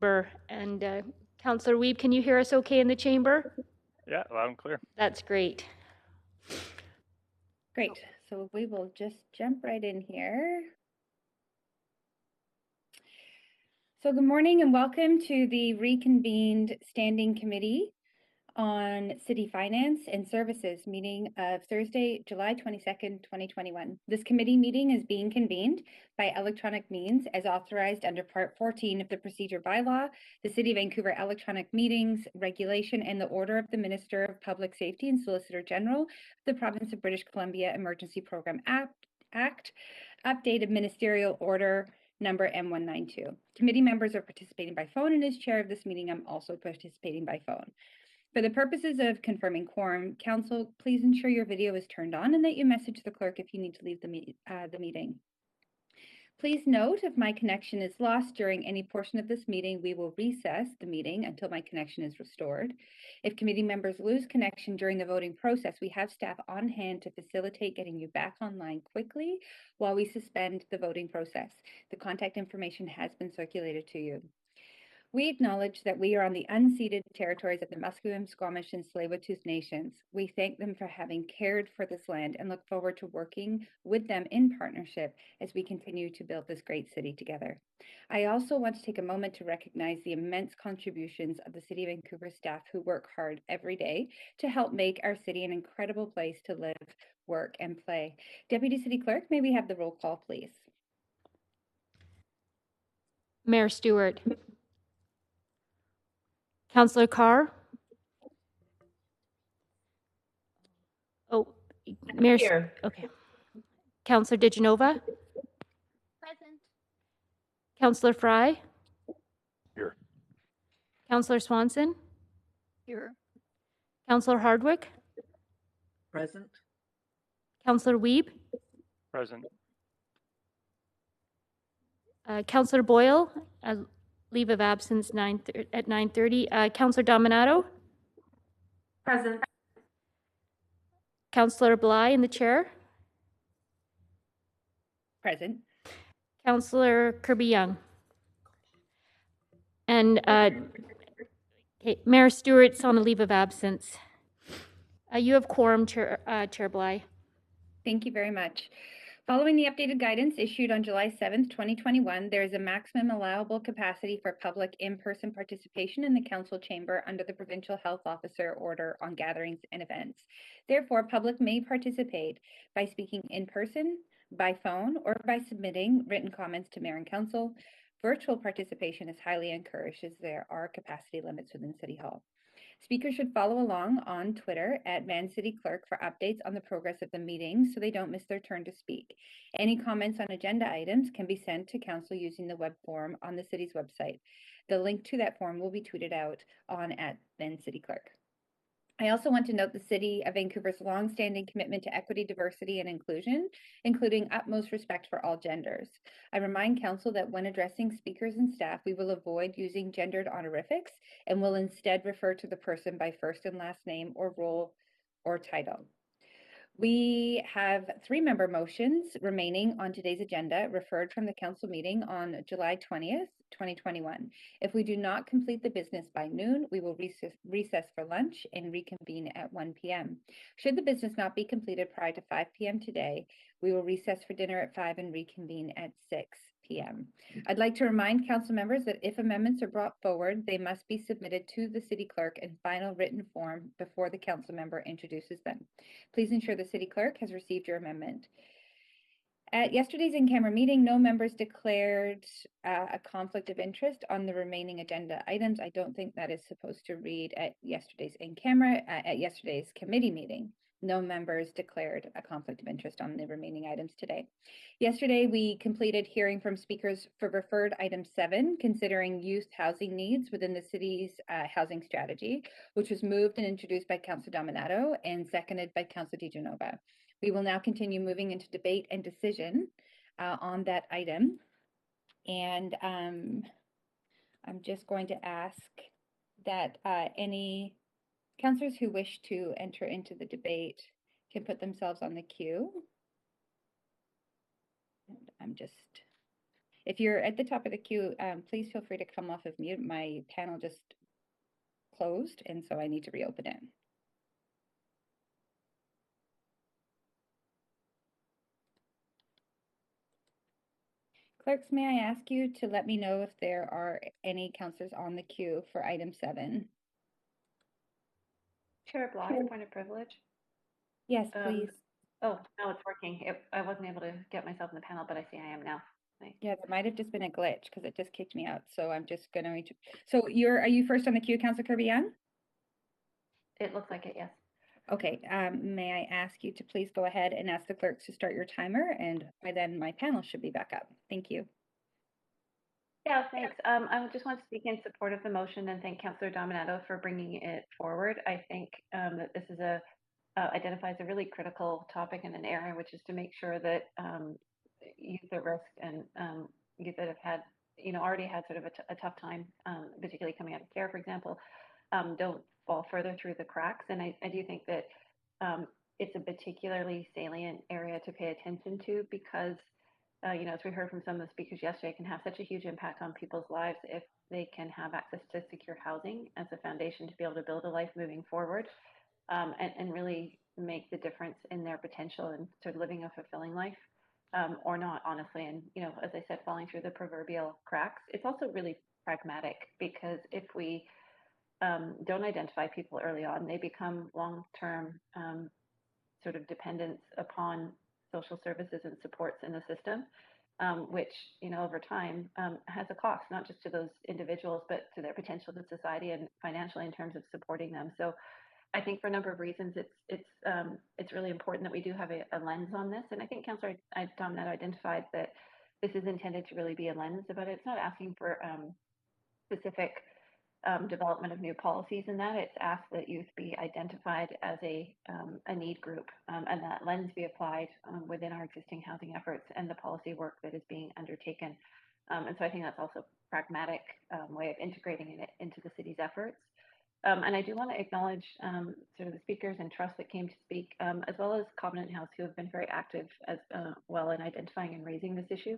And Councillor Weeb, can you hear us okay in the chamber? Yeah, loud and clear. That's great. Great. So we will just jump right in here. So good morning and welcome to the reconvened Standing Committee on City Finance and Services meeting of Thursday, July 22nd, 2021. This committee meeting is being convened by electronic means as authorized under Part 14 of the Procedure Bylaw, the City of Vancouver Electronic Meetings Regulation, and the Order of the Minister of Public Safety and Solicitor General of the Province of British Columbia Emergency Program Act, updated Ministerial Order number M192. Committee members are participating by phone, and as chair of this meeting, I'm also participating by phone. For the purposes of confirming quorum, council, please ensure your video is turned on and that you message the clerk if you need to leave the meeting. Please note, if my connection is lost during any portion of this meeting, we will recess the meeting until my connection is restored. If committee members lose connection during the voting process, we have staff on hand to facilitate getting you back online quickly while we suspend the voting process. The contact information has been circulated to you. We acknowledge that we are on the unceded territories of the Musqueam, Squamish, and Tsleil-Waututh Nations. We thank them for having cared for this land and look forward to working with them in partnership as we continue to build this great city together. I also want to take a moment to recognize the immense contributions of the City of Vancouver staff who work hard every day to help make our city an incredible place to live, work, and play. Deputy City Clerk, may we have the roll call, please? Mayor Stewart. Councillor Carr. Oh, Mayor. Here. Okay. Councillor DiGenova. Present. Councillor Fry. Here. Councillor Swanson. Here. Councillor Hardwick. Present. Councillor Weeb. Present. Councillor Boyle, leave of absence at 9:30. Councillor Dominato. Present. Councillor Bly in the chair. Present. Councillor Kirby-Young. And okay, Mayor Stewart's on a leave of absence. You have quorum, Chair Bly. Thank you very much. Following the updated guidance issued on July 7th, 2021, there is a maximum allowable capacity for public in-person participation in the council chamber under the Provincial Health Officer Order on Gatherings and Events. Therefore, public may participate by speaking in person, by phone, or by submitting written comments to Mayor and Council. Virtual participation is highly encouraged as there are capacity limits within City Hall. Speakers should follow along on Twitter at VanCityClerk for updates on the progress of the meeting so they don't miss their turn to speak. Any comments on agenda items can be sent to council using the web form on the city's website. The link to that form will be tweeted out on at VanCityClerk. I also want to note the City of Vancouver's longstanding commitment to equity, diversity, and inclusion, including utmost respect for all genders. I remind Council that when addressing speakers and staff, we will avoid using gendered honorifics and will instead refer to the person by first and last name or role or title. We have 3 member motions remaining on today's agenda referred from the council meeting on July 20th, 2021. If we do not complete the business by noon, we will recess for lunch and reconvene at 1 p.m. Should the business not be completed prior to 5 p.m. today, we will recess for dinner at 5 and reconvene at 6 p.m. I'd like to remind council members that if amendments are brought forward, they must be submitted to the city clerk in final written form before the council member introduces them. Please ensure the city clerk has received your amendment. At yesterday's in-camera meeting, no members declared a conflict of interest on the remaining agenda items. I don't think that is supposed to read at yesterday's in-camera. At yesterday's committee meeting, no members declared a conflict of interest on the remaining items today. Yesterday, we completed hearing from speakers for referred item 7, considering youth housing needs within the city's housing strategy, which was moved and introduced by Councillor Dominato and seconded by Councillor DiGenova. We will now continue moving into debate and decision on that item. And I'm just going to ask that any councillors who wish to enter into the debate can put themselves on the queue. And If you're at the top of the queue, please feel free to come off of mute. My panel just closed, and so I need to reopen it. Clerks, may I ask you to let me know if there are any counselors on the queue for item 7? Chair Block, point of privilege. Yes, please. Oh, now it's working. I wasn't able to get myself in the panel, but I see I am now. Yeah, there might have just been a glitch because it just kicked me out. So I'm just going to. So are you first on the queue, Councilor Kirby-Young? It looks like it, yes. Okay. May I ask you to please go ahead and ask the clerks to start your timer, and by then my panel should be back up. Thank you. Yeah, thanks. I just want to speak in support of the motion and thank Councillor Dominato for bringing it forward. I think that this is identifies a really critical topic in an area, which is to make sure that youth at risk and youth that have had, already had sort of a tough time, particularly coming out of care, for example, don't fall further through the cracks. And I do think that it's a particularly salient area to pay attention to because, as we heard from some of the speakers yesterday, it can have such a huge impact on people's lives if they can have access to secure housing as a foundation to be able to build a life moving forward. And really make the difference in their potential and sort of living a fulfilling life, or not, honestly. And, as I said, falling through the proverbial cracks. It's also really pragmatic because if we don't identify people early on, they become long-term sort of dependence upon social services and supports in the system, which, over time has a cost, not just to those individuals, but to their potential to society and financially in terms of supporting them. So I think for a number of reasons, it's really important that we do have a lens on this. And I think Councillor Dominato identified that this is intended to really be a lens, but it's not asking for specific development of new policies in that. It's asked that youth be identified as a need group, and that lens be applied within our existing housing efforts and the policy work that is being undertaken. And so I think that's also a pragmatic way of integrating it into the city's efforts. And I do want to acknowledge sort of the speakers and trust that came to speak, as well as Covenant House, who have been very active as well in identifying and raising this issue,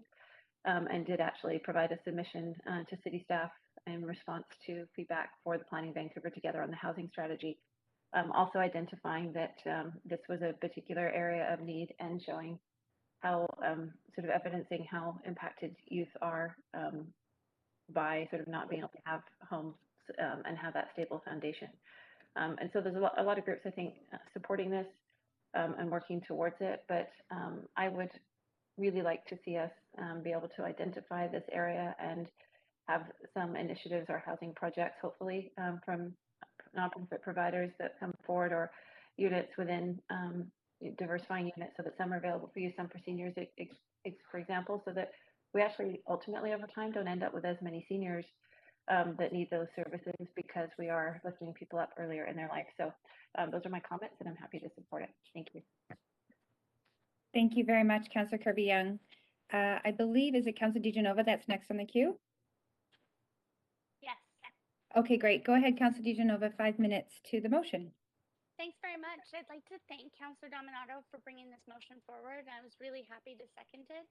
and did actually provide a submission to city staff in response to feedback for the Planning Vancouver Together on the housing strategy. Also identifying that this was a particular area of need and showing how, sort of evidencing how impacted youth are by sort of not being able to have homes and have that stable foundation. And so there's a lot of groups, I think, supporting this and working towards it. But I would really like to see us be able to identify this area and have some initiatives or housing projects, hopefully, from nonprofit providers that come forward or units within diversifying units so that some are available for use, some for seniors, for example, so that we actually ultimately over time don't end up with as many seniors that need those services because we are lifting people up earlier in their life. So those are my comments, and I'm happy to support it. Thank you. Thank you very much, Councillor Kirby-Young. I believe, is it Councillor DiGenova that's next on the queue? Yes. Okay, great. Go ahead, Councillor DiGenova, 5 minutes to the motion. Thanks very much. I'd like to thank Councillor Dominato for bringing this motion forward. I was really happy to second it.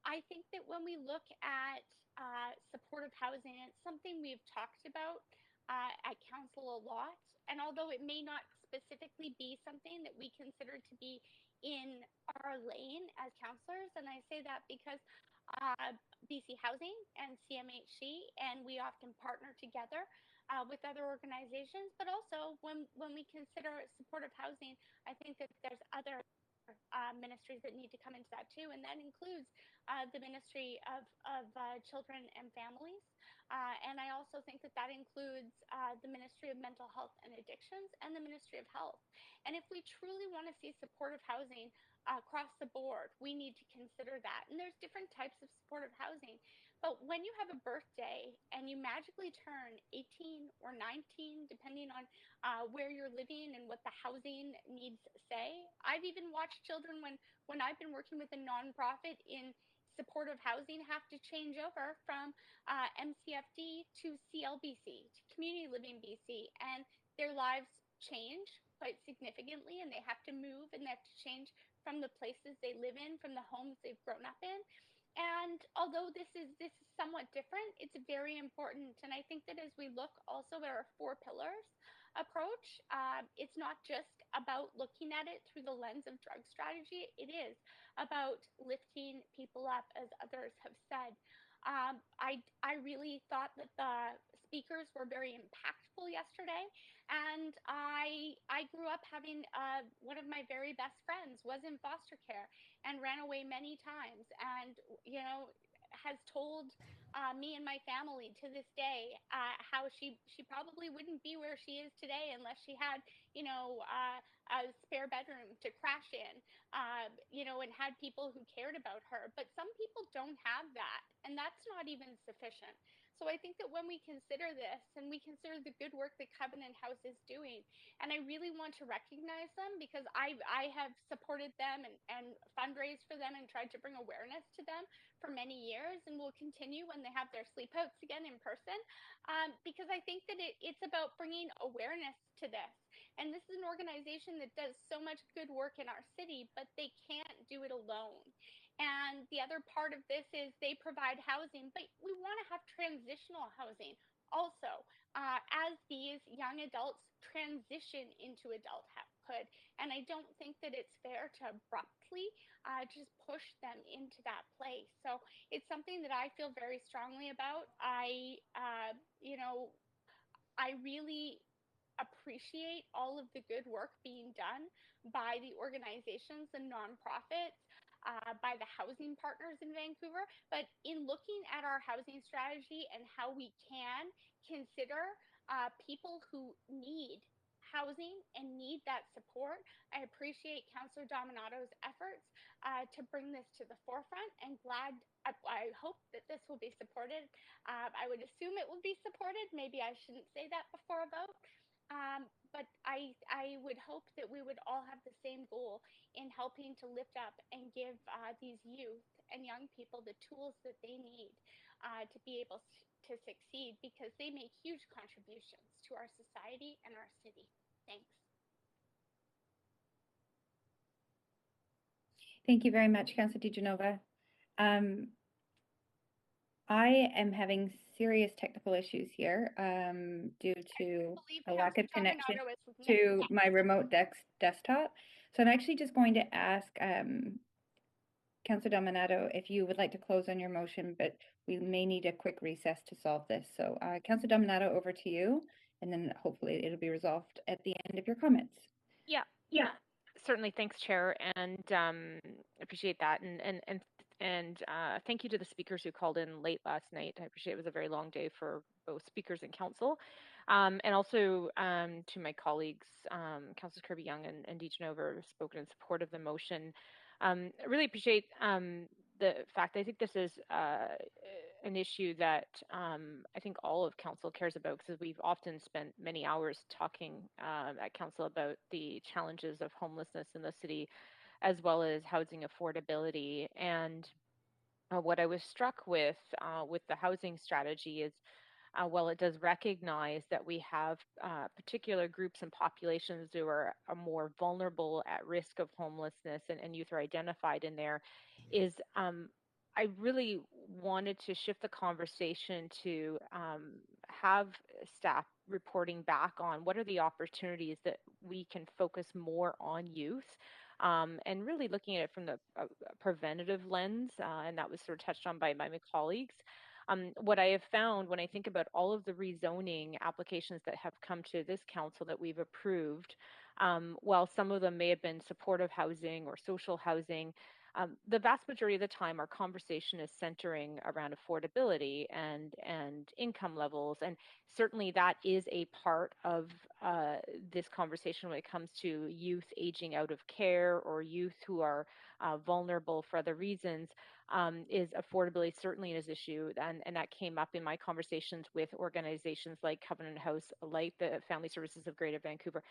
I think that when we look at supportive housing, it's something we've talked about at council a lot. And although it may not specifically be something that we consider to be in our lane as councillors, and I say that because BC Housing and CMHC, and we often partner together with other organizations, but also when we consider supportive housing, I think that there's other ministries that need to come into that too, and that includes the Ministry of Children and Families, and I also think that that includes the Ministry of Mental Health and Addictions and the Ministry of Health. And if we truly want to see supportive housing across the board, we need to consider that. And there's different types of supportive housing, but when you have a birthday and you magically turn 18 or 19, depending on where you're living and what the housing needs say. I've even watched children when I've been working with a nonprofit in supportive housing have to change over from MCFD to CLBC, to Community Living BC, and their lives change quite significantly, and they have to move and they have to change from the places they live in, from the homes they've grown up in. And although this is somewhat different, it's very important. And I think that as we look also at our 4 pillars approach, it's not just about looking at it through the lens of drug strategy. It is about lifting people up, as others have said. I really thought that the speakers were very impactful yesterday, and I grew up having one of my very best friends was in foster care and ran away many times, and has told me and my family to this day how she probably wouldn't be where she is today unless she had a spare bedroom to crash in, and had people who cared about her. But some people don't have that, and that's not even sufficient. So I think that when we consider this and we consider the good work that Covenant House is doing, and I really want to recognize them because I have supported them and fundraised for them and tried to bring awareness to them for many years, and will continue when they have their sleepouts again in person, because I think that it's about bringing awareness to this. And this is an organization that does so much good work in our city, but they can't do it alone. And the other part of this is they provide housing, but we want to have transitional housing also, as these young adults transition into adulthood. And I don't think that it's fair to abruptly just push them into that place. So it's something that I feel very strongly about. I really appreciate all of the good work being done by the organizations and nonprofits, by the housing partners in Vancouver. But in looking at our housing strategy and how we can consider people who need housing and need that support, I appreciate Councillor Dominato's efforts to bring this to the forefront, and I hope that this will be supported. I would assume it will be supported. Maybe I shouldn't say that before a vote. But I would hope that we would all have the same goal in helping to lift up and give these youth and young people the tools that they need to be able to succeed, because they make huge contributions to our society and our city. Thanks. Thank you very much, Councillor DiGenova. I am having serious technical issues here due to a lack of connection to my remote desktop. So I'm actually just going to ask Councillor Dominato if you would like to close on your motion, but we may need a quick recess to solve this. So Councillor Dominato, over to you, and then hopefully it'll be resolved at the end of your comments. Yeah. Certainly, thanks, Chair, and appreciate that. And thank you to the speakers who called in late last night. I appreciate it was a very long day for both speakers and council, and also to my colleagues, Councillors Kirby-Young and DeGenova, who spoken in support of the motion. I really appreciate the fact I think this is an issue that I think all of council cares about, because we've often spent many hours talking at council about the challenges of homelessness in the city, as well as housing affordability. And what I was struck with the housing strategy is, while it does recognize that we have particular groups and populations who are more vulnerable at risk of homelessness, and youth are identified in there, is I really wanted to shift the conversation to have staff reporting back on what are the opportunities that we can focus more on youth, and really looking at it from the preventative lens, and that was sort of touched on by my colleagues. What I have found when I think about all of the rezoning applications that have come to this council that we've approved, while some of them may have been supportive housing or social housing, the vast majority of the time our conversation is centering around affordability and income levels. And certainly that is a part of this conversation when it comes to youth aging out of care, or youth who are vulnerable for other reasons. Is affordability certainly an issue, and that came up in my conversations with organizations like Covenant House, like the Family Services of Greater Vancouver.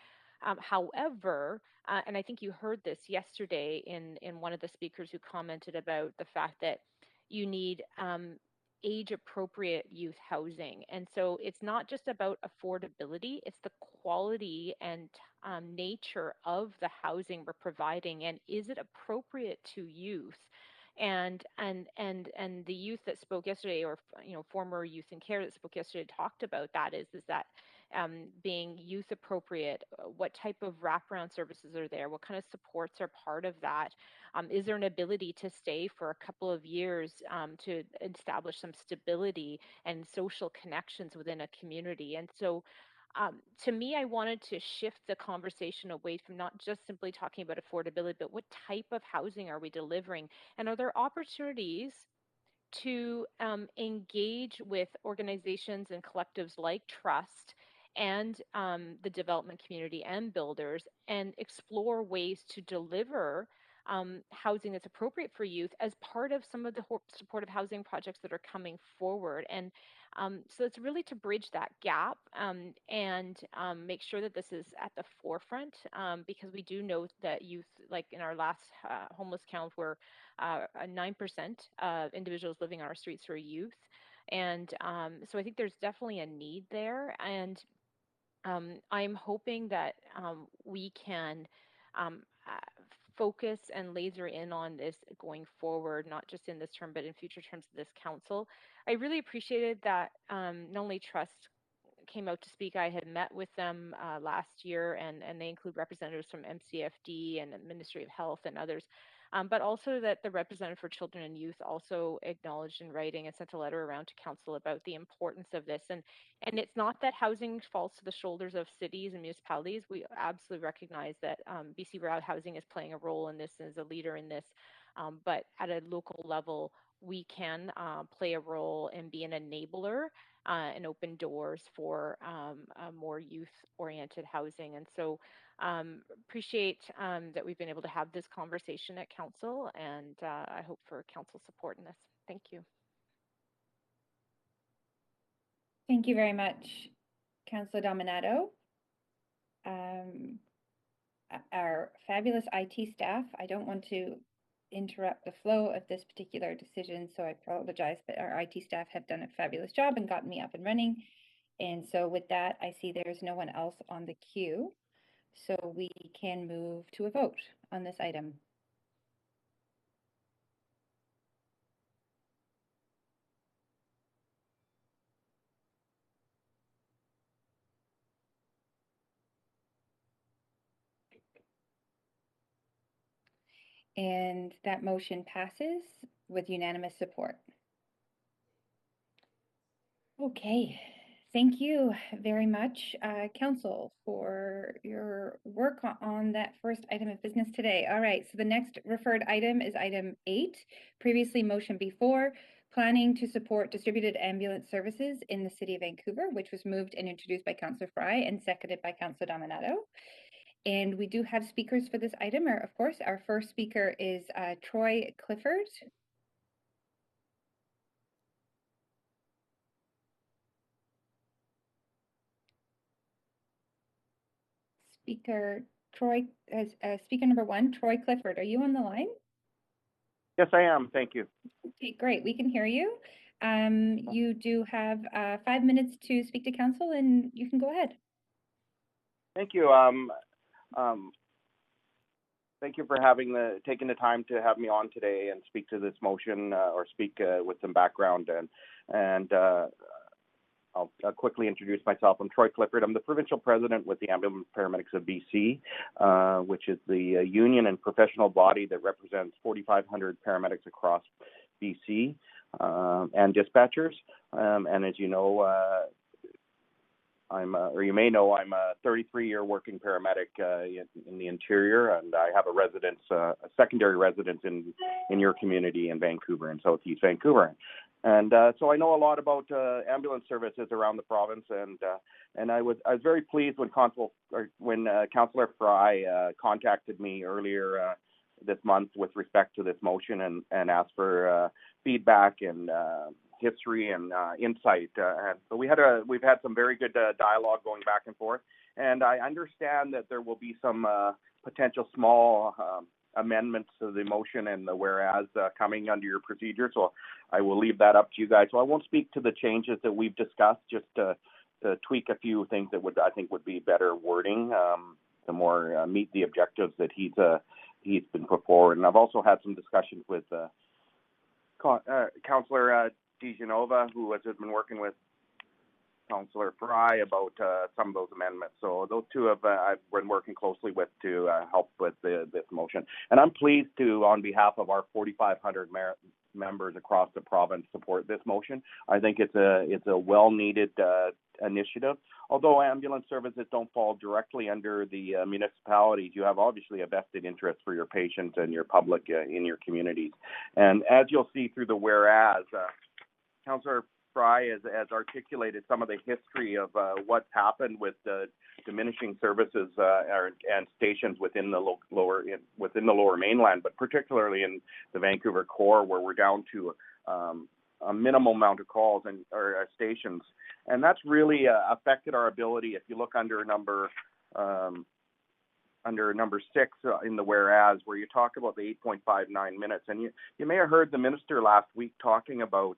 However, and I think you heard this yesterday in one of the speakers who commented about the fact that you need age-appropriate youth housing. And so it's not just about affordability, it's the quality and nature of the housing we're providing, and is it appropriate to youth? and the youth that spoke yesterday, or former youth in care that spoke yesterday, talked about that is that being youth appropriate, what type of wraparound services are there, what kind of supports are part of that, is there an ability to stay for a couple of years to establish some stability and social connections within a community. And so to me, I wanted to shift the conversation away from not just simply talking about affordability, but what type of housing are we delivering? And are there opportunities to engage with organizations and collectives like Trust and the development community and builders and explore ways to deliver housing that's appropriate for youth as part of some of the supportive housing projects that are coming forward. And so it's really to bridge that gap and make sure that this is at the forefront because we do know that youth, like in our last homeless count, were 9% of individuals living on our streets were youth. And so I think there's definitely a need there. And I'm hoping that we can focus and laser in on this going forward, not just in this term, but in future terms of this council. I really appreciated that not only Trust came out to speak. I had met with them last year, and they include representatives from MCFD and the Ministry of Health and others, but also that the representative for children and youth also acknowledged in writing and sent a letter around to council about the importance of this. And it's not that housing falls to the shoulders of cities and municipalities. We absolutely recognize that BC Route Housing is playing a role in this and is a leader in this, but at a local level, we can play a role and be an enabler and open doors for more youth-oriented housing. And so appreciate that we've been able to have this conversation at council, and I hope for council support in this. Thank you. Thank you very much, Councillor Dominato. Our fabulous IT staff, I don't want to interrupt the flow of this particular decision, so I apologize, but our IT staff have done a fabulous job and gotten me up and running. And so with that, I see there's no one else on the queue, so we can move to a vote on this item. And that motion passes with unanimous support. Okay, thank you very much, Council, for your work on that first item of business today. All right, so the next referred item is item 8, previously motion before, planning to support distributed ambulance services in the City of Vancouver, which was moved and introduced by Councillor Fry and seconded by Councillor Dominato. And we do have speakers for this item. Of course, our first speaker is Troy Clifford. Speaker number 1, Troy Clifford. Are you on the line? Yes, I am. Thank you. Okay, great. We can hear you. You do have 5 minutes to speak to council, and you can go ahead. Thank you. Thank you for taking the time to have me on today and speak to this motion or speak with some background. And I'll quickly introduce myself. I'm Troy Clifford. I'm the provincial president with the Ambulance Paramedics of BC, which is the union and professional body that represents 4,500 paramedics across BC and dispatchers. And as you know, or you may know, I'm a 33-year working paramedic in the interior, and I have a secondary residence in your community in Vancouver, in Southeast Vancouver. And so I know a lot about ambulance services around the province, and I was very pleased when Councillor Fry contacted me earlier this month with respect to this motion and asked for feedback and history and insight. And so we've had some very good dialogue going back and forth, and I understand that there will be some potential small amendments to the motion and the whereas coming under your procedure. So I will leave that up to you guys. So I won't speak to the changes that we've discussed, just to tweak a few things that I think would be better wording to more meet the objectives that he's been put forward. And I've also had some discussions with Councillor DeGenova, who has been working with Councillor Fry about some of those amendments. So those two have I've been working closely with to help with this motion. And I'm pleased to, on behalf of our 4,500 members across the province, support this motion. I think it's a well-needed initiative. Although ambulance services don't fall directly under the municipalities, you have obviously a vested interest for your patients and your public in your communities. And as you'll see through the whereas, Councillor Fry has articulated some of the history of what's happened with diminishing services and stations within the lower mainland, but particularly in the Vancouver core, where we're down to a minimal amount of calls and or stations, and that's really affected our ability. If you look under number 6 in the whereas, where you talk about the 8.59 minutes, and you may have heard the minister last week talking about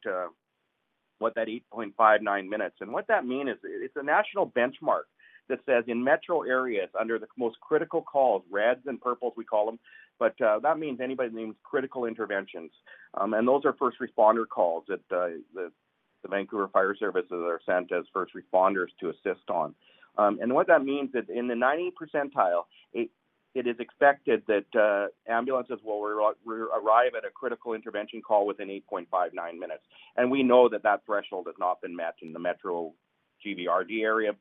what that 8.59 minutes, and what that means is it's a national benchmark that says in metro areas under the most critical calls, reds and purples we call them, but that means anybody names critical interventions, and those are first responder calls that the Vancouver Fire Services are sent as first responders to assist on. And what that means is in the 90th percentile, it is expected that ambulances will arrive at a critical intervention call within 8.59 minutes. And we know that that threshold has not been met in the Metro GVRD area,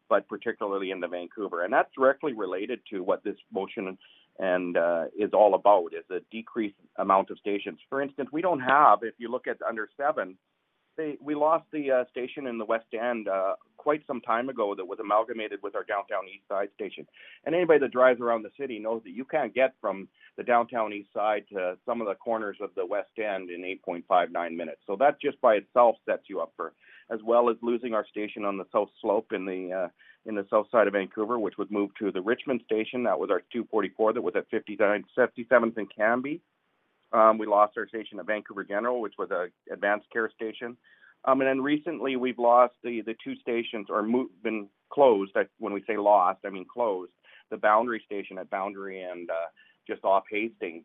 but particularly in the Vancouver. And that's directly related to what this motion and is all about, is a decreased amount of stations. For instance, we don't have, if you look at under 7, we lost the station in the West End quite some time ago that was amalgamated with our downtown East Side station. And anybody that drives around the city knows that you can't get from the downtown East Side to some of the corners of the West End in 8.59 minutes. So that just by itself sets you up for, as well as losing our station on the South Slope in the south side of Vancouver, which was moved to the Richmond station. That was our 244 that was at 57th and Cambie. We lost our station at Vancouver General, which was an advanced care station. And then recently we've lost the two stations, or been closed. When we say lost, I mean closed. The Boundary station at Boundary and just off Hastings,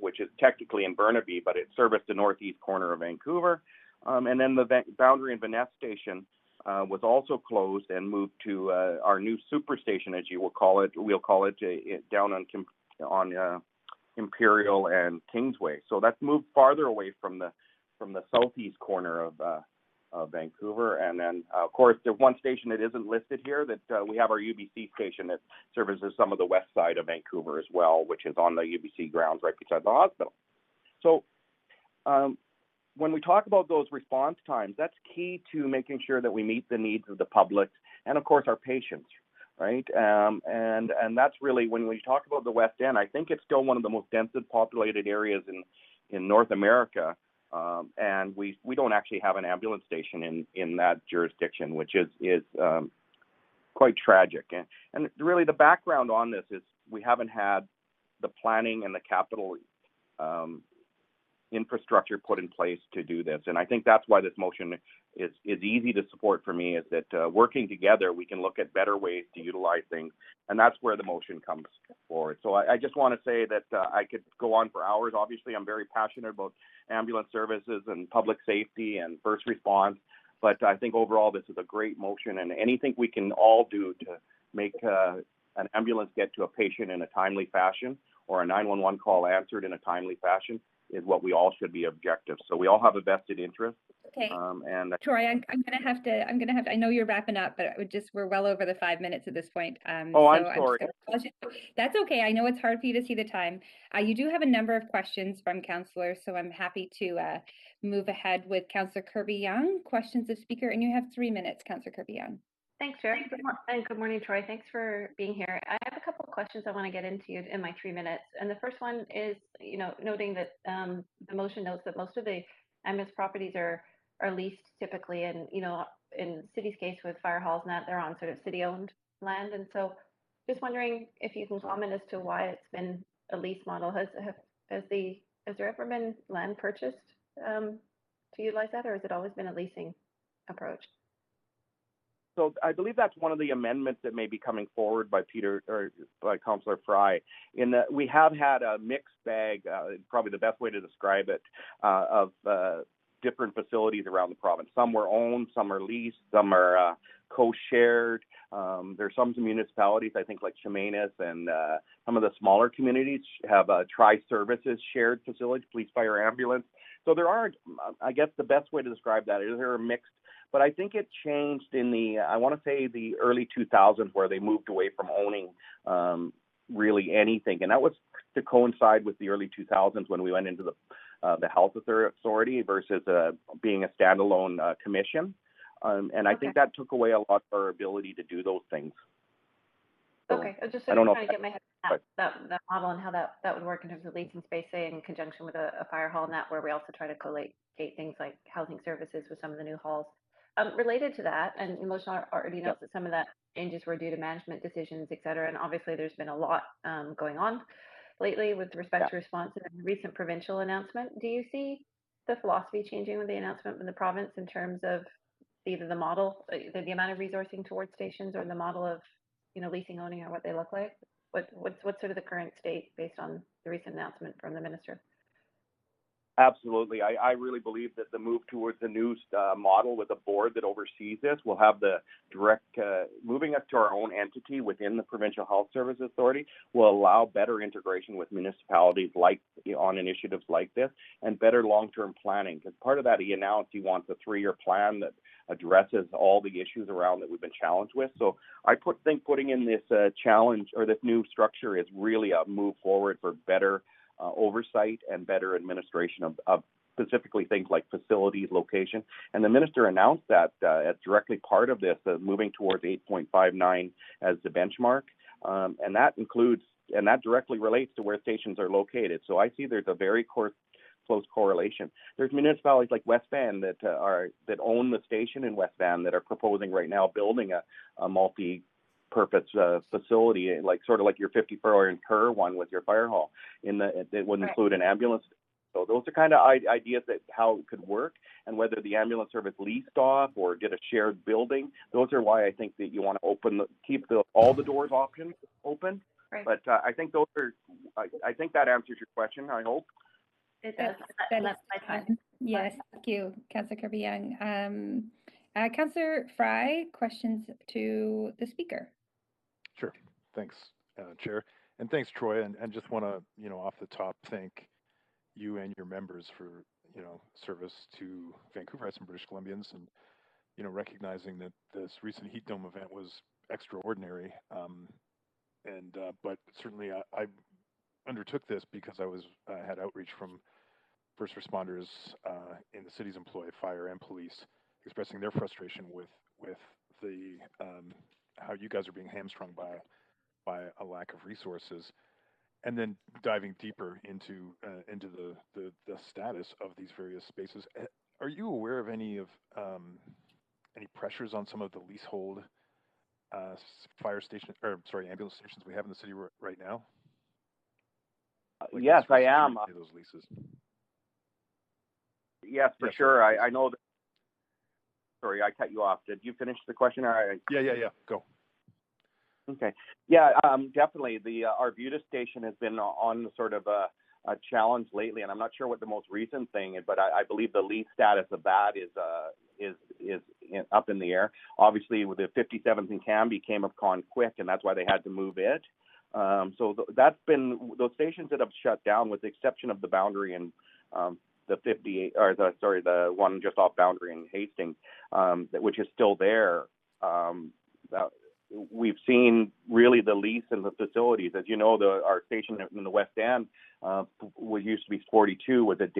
which is technically in Burnaby, but it serviced the northeast corner of Vancouver. And then the Boundary and Vanessa station was also closed and moved to our new super station, as you will call it. We'll call it down on Imperial and Kingsway. So that's moved farther away from the southeast corner of Vancouver. And then, of course, the one station that isn't listed here, that we have our UBC station that services some of the west side of Vancouver as well, which is on the UBC grounds right beside the hospital. So when we talk about those response times, that's key to making sure that we meet the needs of the public and, of course, our patients. Right, and that's really, when we talk about the West End, I think it's still one of the most densely populated areas in North America, and we don't actually have an ambulance station in that jurisdiction, which is quite tragic. And really, the background on this is we haven't had the planning and the capital infrastructure put in place to do this, and I think that's why this motion is easy to support for me, is that working together we can look at better ways to utilize things, and that's where the motion comes forward. So I just want to say that I could go on for hours. Obviously, I'm very passionate about ambulance services and public safety and first response, but I think overall this is a great motion, and anything we can all do to make an ambulance get to a patient in a timely fashion, or a 911 call answered in a timely fashion, is what we all should be objective. So we all have a vested interest. Okay. And Troy, I'm gonna have to. I know you're wrapping up, but we're well over the 5 minutes at this point. I'm so sorry. That's okay. I know it's hard for you to see the time. You do have a number of questions from councillors, so I'm happy to move ahead with Councillor Kirby-Young. Questions of speaker, and you have 3 minutes, Councillor Kirby-Young. Thanks, Chair. And good morning, Troy. Thanks for being here. I have a couple of questions I want to get into in my 3 minutes. And the first one is, noting that the motion notes that most of the ambulance properties are leased typically, and in city's case with fire halls and that, they're on sort of city-owned land. And so, just wondering if you can comment as to why it's been a lease model. Has there ever been land purchased to utilize that, or has it always been a leasing approach? So I believe that's one of the amendments that may be coming forward by Peter or by Councillor Fry. In that we have had a mixed bag, probably the best way to describe it, of different facilities around the province. Some were owned, some are leased, some are co-shared. There's some municipalities, I think like Chemainus and some of the smaller communities have tri-services shared facilities, police, fire, ambulance. So there aren't, I guess the best way to describe that is they're mixed. But I think it changed in the, I want to say the early 2000s where they moved away from owning really anything. And that was to coincide with the early 2000s when we went into the health authority versus being a standalone commission. And I think that took away a lot of our ability to do those things. So, okay, I just I don't know trying to get my head around that model and how that would work in terms of leasing space, say in conjunction with a fire hall and that, where we also try to collate things like housing services with some of the new halls. Related to that, and Emotion already knows that some of that changes were due to management decisions, et cetera, and obviously there's been a lot going on lately with respect to response to the recent provincial announcement. Do you see the philosophy changing with the announcement from the province in terms of either the model, the amount of resourcing towards stations, or the model of, leasing, owning, or what they look like? What's sort of the current state based on the recent announcement from the minister? Absolutely. I really believe that the move towards the new model with a board that oversees this will have the direct, moving us to our own entity within the Provincial Health Services Authority will allow better integration with municipalities on initiatives like this and better long-term planning. Because part of that, he announced he wants a 3-year plan that addresses all the issues around that we've been challenged with. So I think putting in this challenge or this new structure is really a move forward for better oversight and better administration of specifically things like facilities, location. And the minister announced that as directly part of this, moving towards 8.59 as the benchmark. And that includes, and that directly relates to where stations are located. So I see there's a very close correlation. There's municipalities like West Van that own the station in West Van that are proposing right now building a multi-purpose facility, sort of like your 54 in Kerr one with your fire hall. It would include an ambulance. So those are kind of ideas that how it could work, and whether the ambulance service leased off or did a shared building. Those are why I think that you want to keep all the doors options open. Right. But I think those are. I think that answers your question. I hope. It does. That's my time. Yes, thank you, Councillor Kirby-Young. Councillor Fry, questions to the speaker. Sure. Thanks, Chair. And thanks, Troy. And just want to, off the top, thank you and your members for, service to Vancouverites and British Columbians, and, recognizing that this recent heat dome event was extraordinary. But certainly I undertook this because I had outreach from first responders in the city's employ, fire and police, expressing their frustration with the how you guys are being hamstrung by a lack of resources, and then diving deeper into the status of these various spaces. Are you aware of any pressures on some of the leasehold ambulance stations we have in the city right now? Yes, I am. Those leases. Yes, for sure. I know that. Sorry, I cut you off. Did you finish the question? Yeah. Go. Okay. Yeah, definitely. The Arbutus station has been on sort of a challenge lately, and I'm not sure what the most recent thing is, but I believe the lease status of that is up in the air. Obviously, with the 57th in Cambie came upon quick, and that's why they had to move it. That's been those stations that have shut down, with the exception of the Boundary and the one just off Boundary in Hastings, which is still there. We've seen really the lease and the facilities. As you know, our station in the West End used to be 42 with the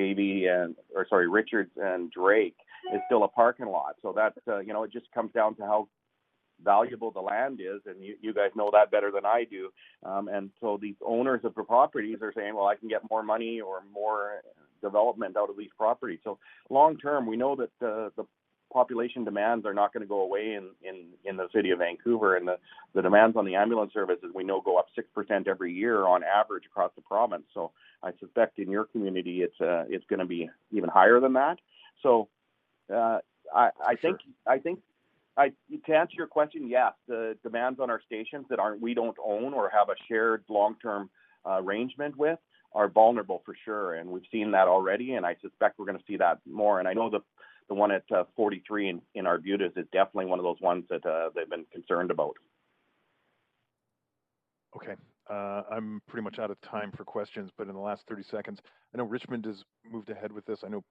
Richards and Drake is still a parking lot. So that's it just comes down to how valuable the land is, and you guys know that better than I do. And so these owners of the properties are saying, well, I can get more money or more development out of these properties. So long term, we know that the population demands are not going to go away in the city of Vancouver, and the demands on the ambulance services we know go up 6% every year on average across the province. So I suspect in your community it's going to be even higher than that. So I think To answer your question, yes, the demands on our stations that we don't own or have a shared long-term arrangement with are vulnerable for sure, and we've seen that already, and I suspect we're going to see that more. And I know the one at 43 in Arbutus is definitely one of those ones that they've been concerned about. Okay. I'm pretty much out of time for questions, but in the last 30 seconds, I know Richmond has moved ahead with this. I know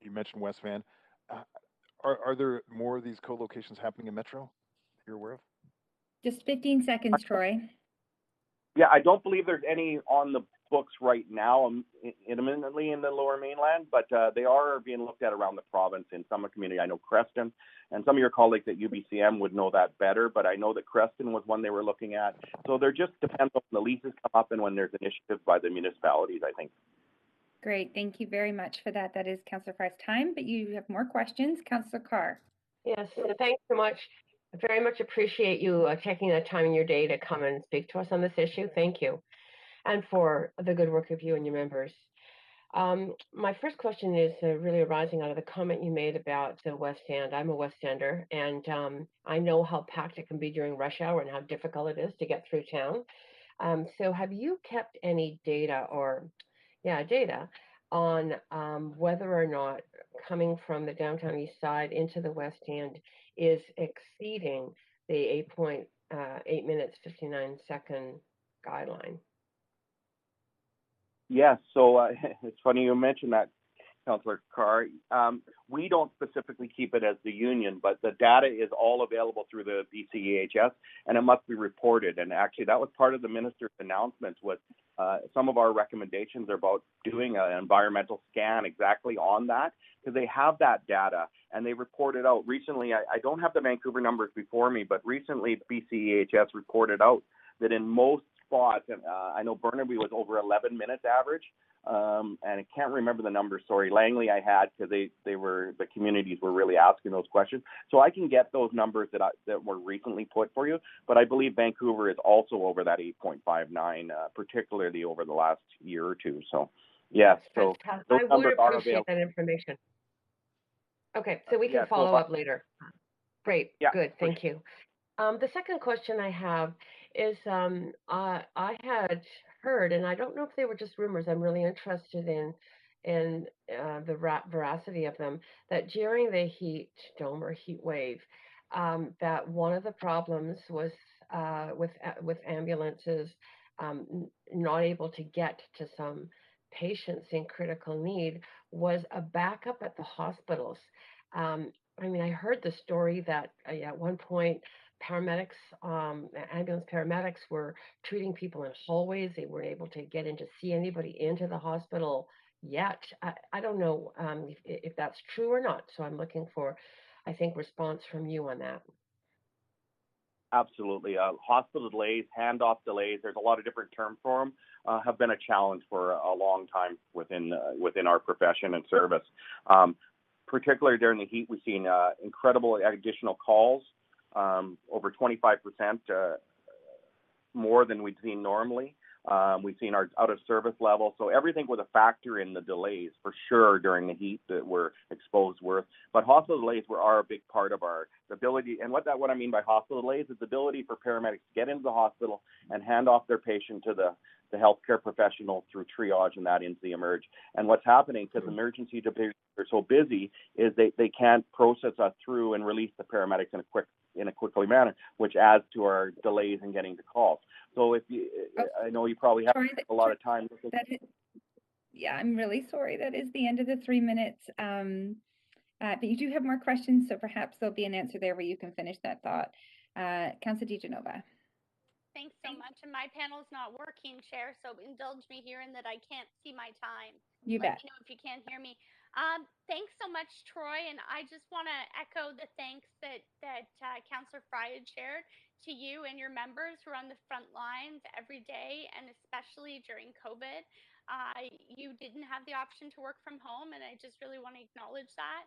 you mentioned West Van. Are there more of these co-locations happening in Metro that you're aware of? Just 15 seconds, Troy. Yeah, I don't believe there's any on the books right now imminently in the Lower Mainland, but they are being looked at around the province in some community. I know Creston, and some of your colleagues at UBCM would know that better, but I know that Creston was one they were looking at. So there just depends on when the leases come up and when there's initiatives by the municipalities, I think. Great. Thank you very much for that. That is Councillor Fry's time, but you have more questions. Councillor Carr. Yes, thanks so much. I very much appreciate you taking the time in your day to come and speak to us on this issue. Thank you. And for the good work of you and your members. My first question is really arising out of the comment you made about the West End. I'm a West Ender, and I know how packed it can be during rush hour and how difficult it is to get through town. So have you kept any data on whether or not coming from the downtown east side into the West End is exceeding the 8 minutes, 59 second guideline? Yes, so it's funny you mentioned that, Councillor Carr. We don't specifically keep it as the union, but the data is all available through the BCEHS, and it must be reported. And actually, that was part of the minister's announcements. Was some of our recommendations are about doing an environmental scan exactly on that, because they have that data and they report it out. Recently, I don't have the Vancouver numbers before me, but recently BCEHS reported out that in most spots, and I know Burnaby was over 11 minutes average, and I can't remember the numbers. Sorry, Langley I had, because the communities were really asking those questions. So I can get those numbers that were recently put for you. But I believe Vancouver is also over that 8.59, particularly over the last year or two. So yes, so those I would numbers are appreciate available. that information. Okay, so we can Yeah, follow up later. Great, Yeah, good, thank you. The second question I have is I had heard, and I don't know if they were just rumors. I'm really interested in the veracity of them. That during the heat dome or heat wave, that one of the problems was with ambulances not able to get to some patients in critical need was a backup at the hospitals. I mean, I heard the story that at one point paramedics, ambulance paramedics were treating people in hallways. They weren't able to get in to see anybody into the hospital yet. I don't know if that's true or not. So I'm looking for, I think, response from you on that. Absolutely. Hospital delays, handoff delays, there's a lot of different terms for them, have been a challenge for a long time within our profession and service. Particularly during the heat, we've seen incredible additional calls, over 25% more than we'd seen normally. We've seen our out of service level. So everything was a factor in the delays for sure during the heat that we're exposed with. But hospital delays are a big part of our ability. And what I mean by hospital delays is the ability for paramedics to get into the hospital and hand off their patient to the healthcare professional through triage and that into the emerge. And what's happening, because emergency departments are so busy, is they can't process us through and release the paramedics in a quickly manner, which adds to our delays in getting to calls. So I know you probably have a lot of time. Yeah, I'm really sorry. That is the end of the 3 minutes. But you do have more questions, so perhaps there'll be an answer there where you can finish that thought. Councillor DiGenova. Thanks so much. And my panel's not working, Chair, so indulge me here in that I can't see my time. You bet. Let me know if you can't hear me. Thanks so much, Troy. And I just want to echo the thanks that Councillor Fry had shared to you and your members who are on the front lines every day, and especially during COVID. You didn't have the option to work from home, and I just really want to acknowledge that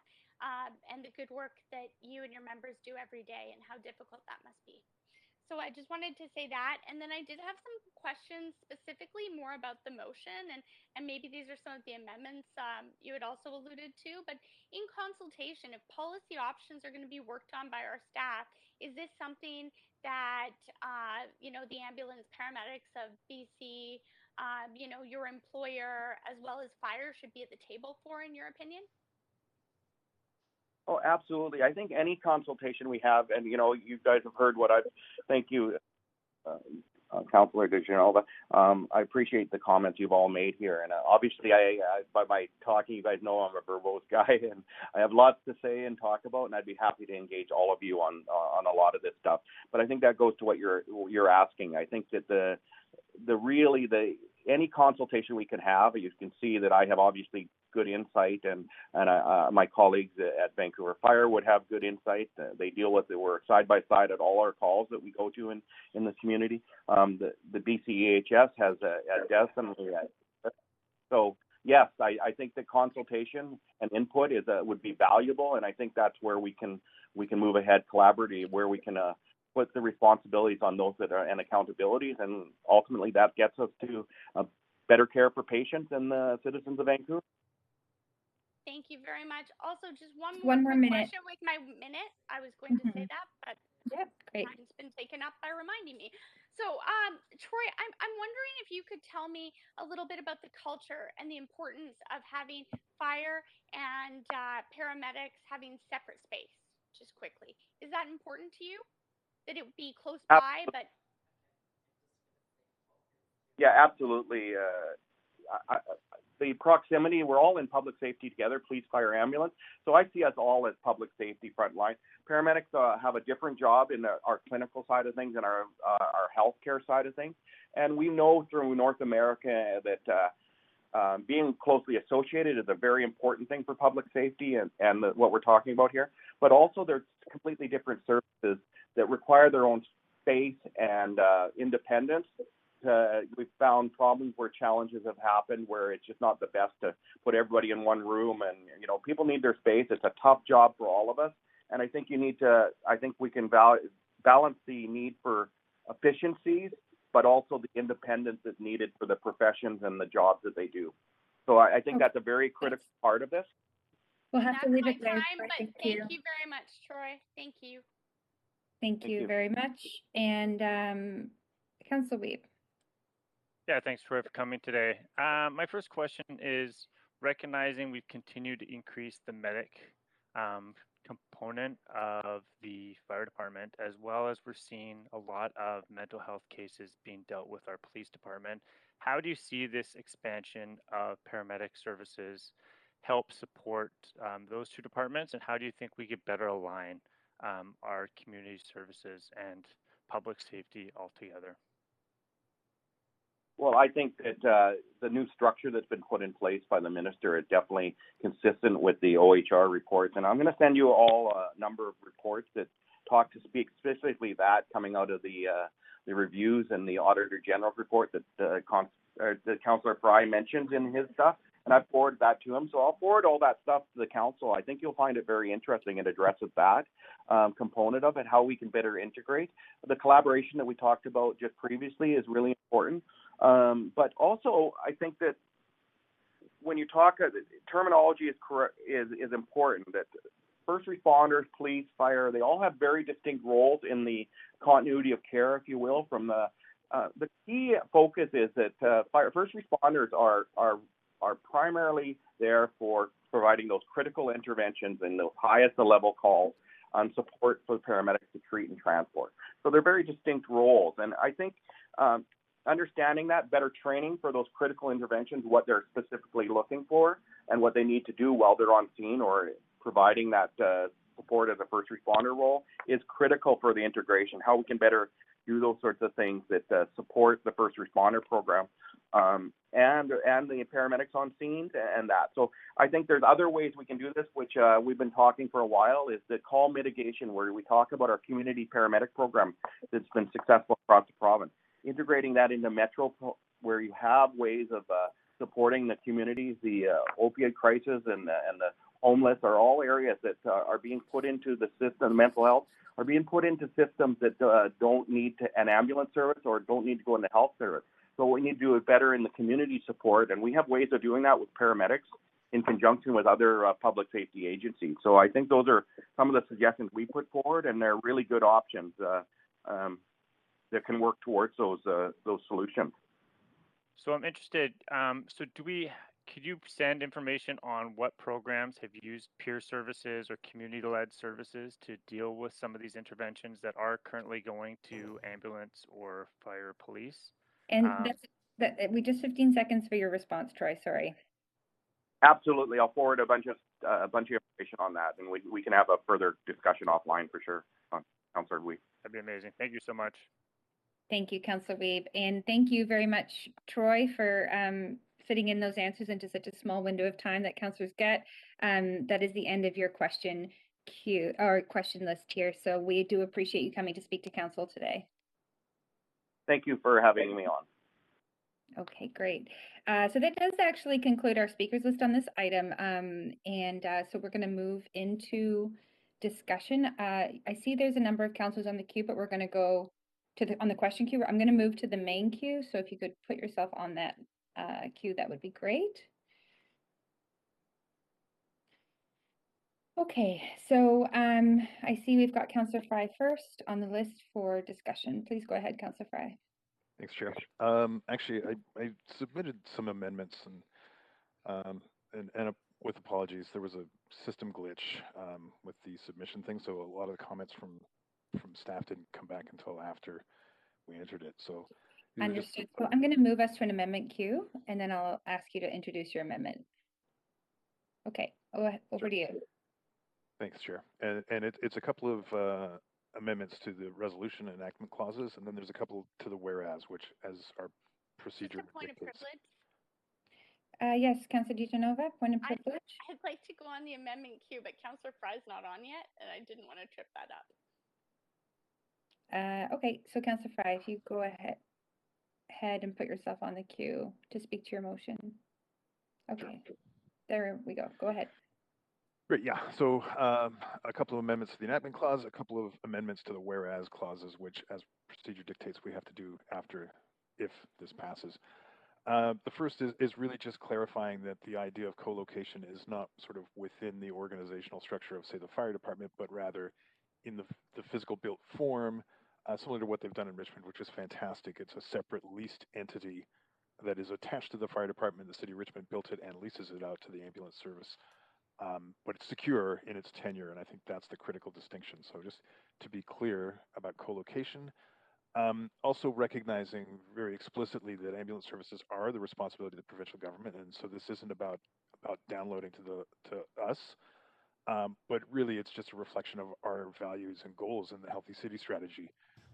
and the good work that you and your members do every day and how difficult that must be. So I just wanted to say that. And then I did have some questions specifically more about the motion, and maybe these are some of the amendments you had also alluded to. But in consultation, if policy options are going to be worked on by our staff, is this something that, the ambulance paramedics of BC, your employer, as well as fire should be at the table for, in your opinion? Oh, absolutely. I think any consultation we have, and you guys have heard what thank you, Councillor DeGenova. I appreciate the comments you've all made here, and obviously, I by my talking, you guys know I'm a verbose guy, and I have lots to say and talk about, and I'd be happy to engage all of you on a lot of this stuff. But I think that goes to what you're asking. I think that any consultation we can have, you can see that I have obviously good insight, and my colleagues at Vancouver Fire would have good insight. They deal with it. We're side by side at all our calls that we go to in the community. The BCEHS has definitely. So yes, I think the consultation and input would be valuable, and I think that's where we can move ahead collaboratively, where we can put the responsibilities on those that are and accountabilities, and ultimately that gets us to better care for patients and the citizens of Vancouver. Thank you very much. Also, just one more quick minute. question with my minute. I was going to say that, but Great. time's been taken up by reminding me. So, Troy, I'm wondering if you could tell me a little bit about the culture and the importance of having fire and paramedics having separate space. Just quickly, is that important to you? That it would be close by, but yeah, absolutely. The proximity, we're all in public safety together, police, fire, ambulance. So I see us all as public safety frontline. Paramedics have a different job in our clinical side of things and our healthcare side of things. And we know through North America that being closely associated is a very important thing for public safety and what we're talking about here. But also there's completely different services that require their own space and independence. We've found problems where challenges have happened where it's just not the best to put everybody in one room, and people need their space. It's a tough job for all of us, and I think we can balance the need for efficiencies, but also the independence that's needed for the professions and the jobs that they do. So I think that's a very critical part of this. We'll have to leave it there. But thank you very much, Troy. Thank you. Thank you very much. And Councillor Weeb. Yeah, thanks, Troy, for coming today. My first question is, recognizing we've continued to increase the medic component of the fire department, as well as we're seeing a lot of mental health cases being dealt with our police department. How do you see this expansion of paramedic services help support those two departments, and how do you think we could better align our community services and public safety altogether? Well, I think that the new structure that's been put in place by the minister is definitely consistent with the OHR reports. And I'm going to send you all a number of reports that speak specifically that coming out of the reviews and the Auditor General report that Councillor Fry mentions in his stuff. And I forwarded that to him. So I'll forward all that stuff to the council. I think you'll find it very interesting. It addresses that component of it, how we can better integrate. The collaboration that we talked about just previously is really important. But also, I think that when you talk, terminology is important. That first responders, police, fire, they all have very distinct roles in the continuity of care, if you will. From the key focus is that first responders are primarily there for providing those critical interventions and those highest level calls on support for paramedics to treat and transport. So they're very distinct roles, and I think understanding that, better training for those critical interventions, what they're specifically looking for and what they need to do while they're on scene or providing that support as a first responder role is critical for the integration, how we can better do those sorts of things that support the first responder program and the paramedics on scene and that. So I think there's other ways we can do this, which we've been talking for a while, is the call mitigation, where we talk about our community paramedic program that's been successful across the province. Integrating that into Metro, where you have ways of supporting the communities, the opioid crisis and the homeless are all areas that are being put into the system. Mental health are being put into systems that don't need an ambulance service or don't need to go into health service. So we need to do it better in the community support, and we have ways of doing that with paramedics in conjunction with other public safety agencies. So I think those are some of the suggestions we put forward, and they're really good options that can work towards those solutions. So I'm interested. Could you send information on what programs have used peer services or community-led services to deal with some of these interventions that are currently going to ambulance or fire police? And we just 15 seconds for your response, Troy. Sorry. Absolutely, I'll forward a bunch of information on that, and we can have a further discussion offline for sure. Councillor Weave. That'd be amazing. Thank you so much. Thank you, Councillor Weave, and thank you very much, Troy, for fitting in those answers into such a small window of time that councillors get. That is the end of your question queue or question list here. So we do appreciate you coming to speak to council today. Thank you for having me on. Okay, great. So that does actually conclude our speakers list on this item. So we're going to move into discussion. I see there's a number of councillors on the queue, but we're going to go to on the question queue. I'm going to move to the main queue. So if you could put yourself on that queue, that would be great. Okay, so I see we've got Councillor Fry first on the list for discussion. Please go ahead, Councillor Fry. Thanks, Chair. Actually, I submitted some amendments, and with apologies, there was a system glitch with the submission thing, so a lot of the comments from staff didn't come back until after we entered it. So understood. So I'm going to move us to an amendment queue, and then I'll ask you to introduce your amendment. Okay, over to you. Thanks, Chair. And it's a couple of amendments to the resolution enactment clauses, and then there's a couple to the whereas, which as our procedure Just a point dictates. of privilege. Yes, Councillor DiGenova, point of privilege. I'd like to go on the amendment queue, but Councillor Fry's not on yet, and I didn't want to trip that up. Okay, so Councillor Fry, if you go ahead and put yourself on the queue to speak to your motion. Okay, there we go. Go ahead. Great, yeah. So a couple of amendments to the enactment clause, a couple of amendments to the whereas clauses, which as procedure dictates we have to do after if this passes. The first is really just clarifying that the idea of co-location is not sort of within the organizational structure of, say, the fire department, but rather in the physical built form, similar to what they've done in Richmond, which is fantastic. It's a separate leased entity that is attached to the fire department. The city of Richmond built it and leases it out to the ambulance service. But it's secure in its tenure, and I think that's the critical distinction. So just to be clear about co-location, also recognizing very explicitly that ambulance services are the responsibility of the provincial government, and so this isn't about downloading to us, but really it's just a reflection of our values and goals in the Healthy City strategy,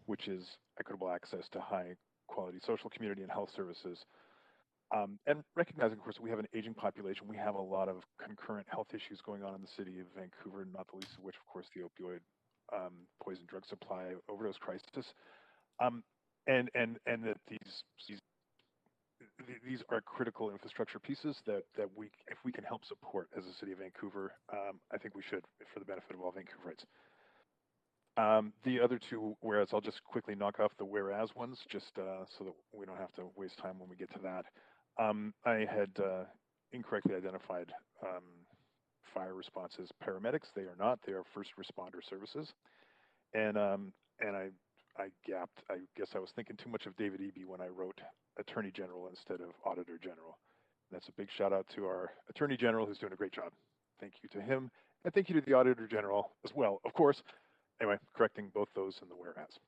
which is equitable access to high quality social, community, and health services. And recognizing, of course, we have an aging population. We have a lot of concurrent health issues going on in the city of Vancouver, not the least of which, of course, the opioid poison drug supply overdose crisis. And that these are critical infrastructure pieces that we, if we can help support as a city of Vancouver, I think we should, for the benefit of all Vancouverites. The other two, whereas I'll just quickly knock off the whereas ones, just so that we don't have to waste time when we get to that. I had incorrectly identified fire response as paramedics. They are not. They are first responder services. And I gapped. I guess I was thinking too much of David Eby when I wrote Attorney General instead of Auditor General. And that's a big shout out to our Attorney General, who's doing a great job. Thank you to him, and thank you to the Auditor General as well, of course. Anyway, correcting both those in the whereas.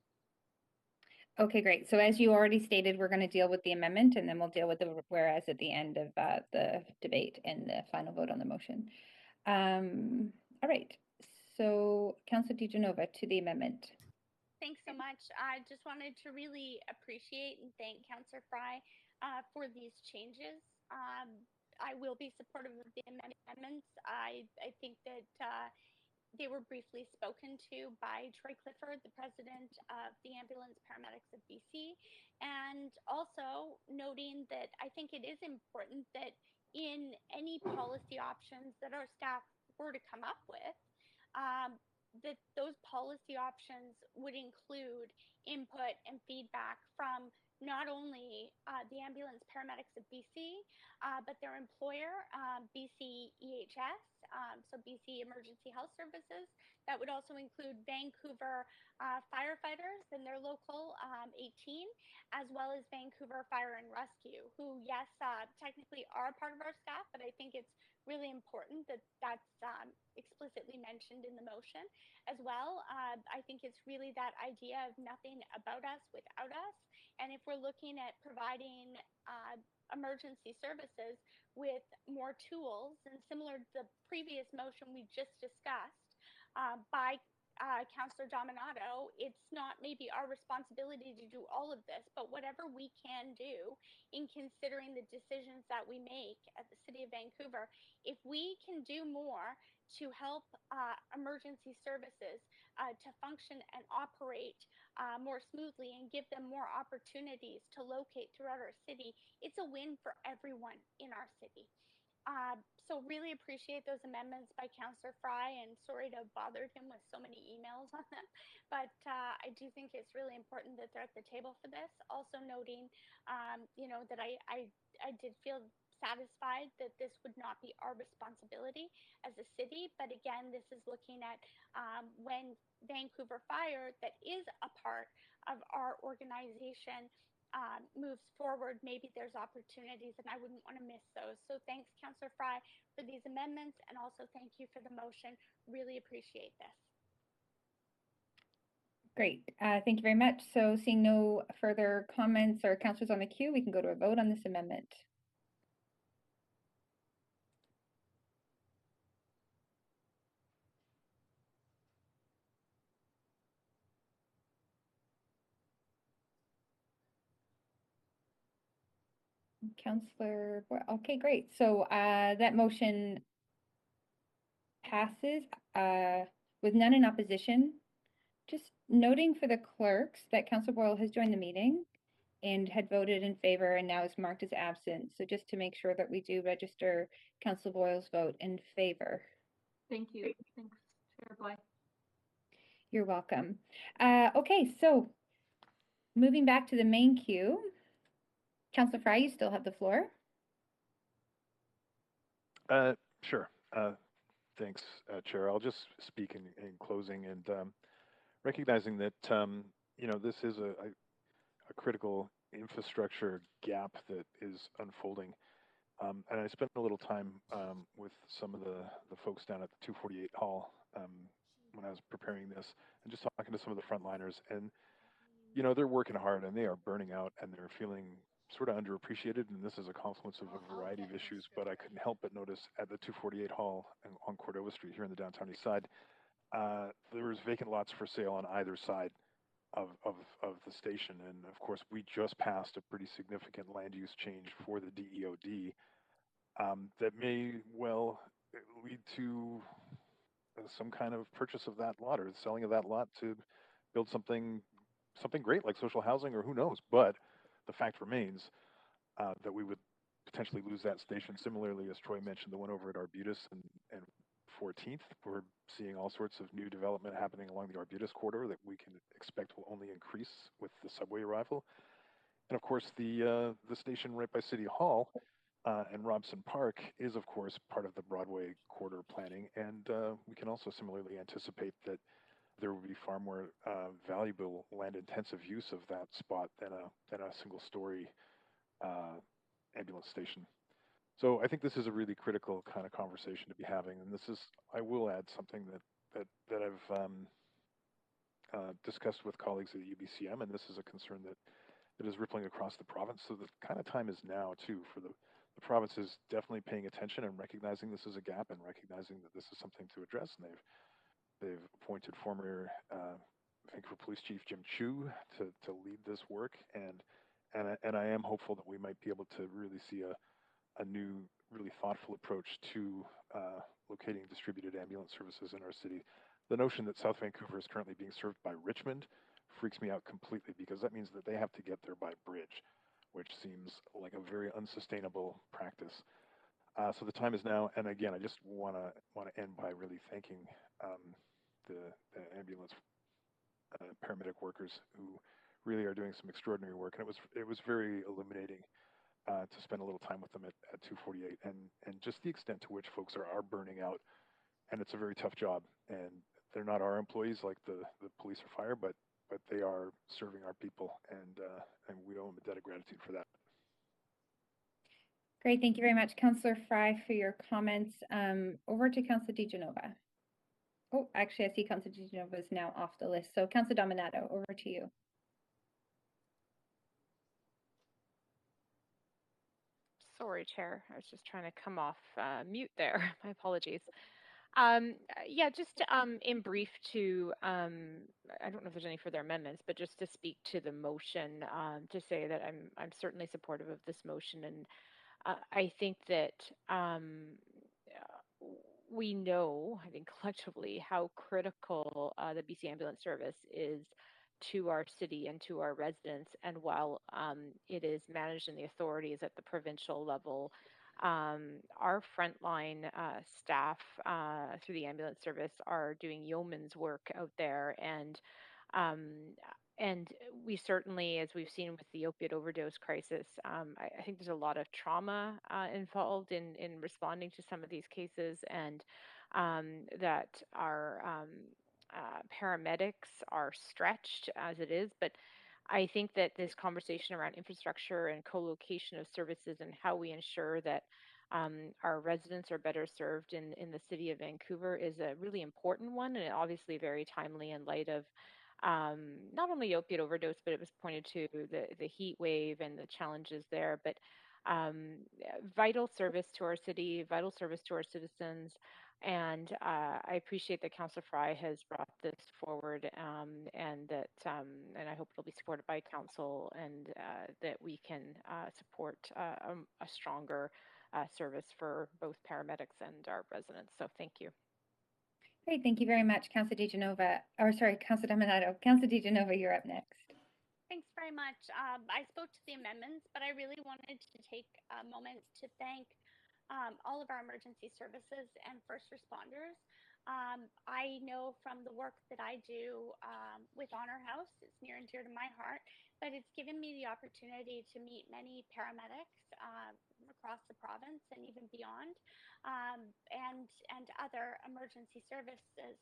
Okay, great. So as you already stated, we're going to deal with the amendment, and then we'll deal with the whereas at the end of the debate and the final vote on the motion. All right. So, Councillor DiGenova, to the amendment. Thanks so much. I just wanted to really appreciate and thank Councillor Fry for these changes. I will be supportive of the amendments. I think that they were briefly spoken to by Troy Clifford, the president of the Ambulance Paramedics of BC, and also noting that I think it is important that in any policy options that our staff were to come up with, that those policy options would include input and feedback from not only the ambulance paramedics of BC, but their employer, BC EHS, so BC Emergency Health Services. That would also include Vancouver firefighters and their local 18, as well as Vancouver Fire and Rescue, who, yes, technically are part of our staff, but I think it's really important that that's explicitly mentioned in the motion as well. I think it's really that idea of nothing about us without us. And if we're looking at providing emergency services with more tools, and similar to the previous motion we just discussed by Councillor Dominato, it's not maybe our responsibility to do all of this, but whatever we can do in considering the decisions that we make at the City of Vancouver, if we can do more to help emergency services to function and operate more smoothly and give them more opportunities to locate throughout our city, it's a win for everyone in our city. So really appreciate those amendments by Councillor Fry, and sorry to have bothered him with so many emails on them, but I do think it's really important that they're at the table for this. Also noting, that I did feel satisfied that this would not be our responsibility as a city, but again, this is looking at when Vancouver Fire, that is a part of our organization, moves forward, maybe there's opportunities, and I wouldn't want to miss those. So thanks, Councillor Fry, for these amendments, and also thank you for the motion. Really appreciate this. Great. Thank you very much. So seeing no further comments or councillors on the queue, we can go to a vote on this amendment. Councillor, okay, great. So that motion passes with none in opposition. Just noting for the clerks that Councillor Boyle has joined the meeting and had voted in favor and now is marked as absent. So just to make sure that we do register Councillor Boyle's vote in favor. Thank you. Thanks, Chair Bly. You're welcome. Okay, so moving back to the main queue. Councillor Fry, you still have the floor. Sure. Thanks, Chair. I'll just speak in closing and recognizing that this is a critical infrastructure gap that is unfolding. And I spent a little time with some of the folks down at the 248 Hall when I was preparing this, and just talking to some of the frontliners. And they're working hard and they are burning out and they're feeling sort of underappreciated. And this is a confluence of a variety of issues, but I couldn't help but notice at the 248 Hall on Cordova Street here in the downtown east side, there was vacant lots for sale on either side of the station. And of course, we just passed a pretty significant land use change for the DEOD that may well lead to some kind of purchase of that lot or the selling of that lot to build something great like social housing, or who knows. But the fact remains that we would potentially lose that station. Similarly, as Troy mentioned, the one over at Arbutus and 14th, we're seeing all sorts of new development happening along the Arbutus corridor that we can expect will only increase with the subway arrival. And of course, the station right by City Hall and Robson Park is, of course, part of the Broadway corridor planning. And we can also similarly anticipate that there will be far more valuable land-intensive use of that spot than a single-story ambulance station. So I think this is a really critical kind of conversation to be having. And this is, I will add something that I've discussed with colleagues at UBCM, and this is a concern that is rippling across the province. So the kind of time is now too for the province is definitely paying attention and recognizing this is a gap and recognizing that this is something to address. And they've appointed former Vancouver Police Chief Jim Chu to lead this work, and I am hopeful that we might be able to really see a new, really thoughtful approach to locating distributed ambulance services in our city. The notion that South Vancouver is currently being served by Richmond freaks me out completely, because that means that they have to get there by bridge, which seems like a very unsustainable practice. So the time is now, and again, I just want to end by really thanking um, the ambulance paramedic workers who really are doing some extraordinary work, and it was very illuminating to spend a little time with them at 248, and just the extent to which folks are burning out, and it's a very tough job, and they're not our employees like the police or fire, but they are serving our people, and we owe them a debt of gratitude for that. Great, thank you very much, Councillor Fry, for your comments. Over to Councillor DiGenova. Oh, actually, I see Councillor DiGenova is now off the list. So Councillor Dominato, over to you. Sorry, Chair. I was just trying to come off mute there. My apologies. Yeah, just in brief to, I don't know if there's any further amendments, but just to speak to the motion, to say that I'm certainly supportive of this motion, and I think that we know, I think collectively, how critical the BC Ambulance Service is to our city and to our residents. And while it is managed in the authorities at the provincial level, our frontline staff through the ambulance service are doing yeoman's work out there, um, and we certainly, as we've seen with the opiate overdose crisis, I think there's a lot of trauma involved in responding to some of these cases, and that our paramedics are stretched as it is. But I think that this conversation around infrastructure and co-location of services and how we ensure that our residents are better served in the city of Vancouver is a really important one, and obviously very timely in light of not only opiate overdose, but it was pointed to the heat wave and the challenges there, but vital service to our city, vital service to our citizens. And I appreciate that Councillor Fry has brought this forward, and that, and I hope it'll be supported by Council, and that we can support a stronger service for both paramedics and our residents. So thank you. Great, thank you very much, Councillor DiGenova. Or sorry, Councillor Dominato. Councillor DiGenova, you're up next. Thanks very much. I spoke to the amendments, but I really wanted to take a moment to thank all of our emergency services and first responders. I know from the work that I do with Honor House, it's near and dear to my heart, but it's given me the opportunity to meet many paramedics across the province and even beyond, and other emergency services.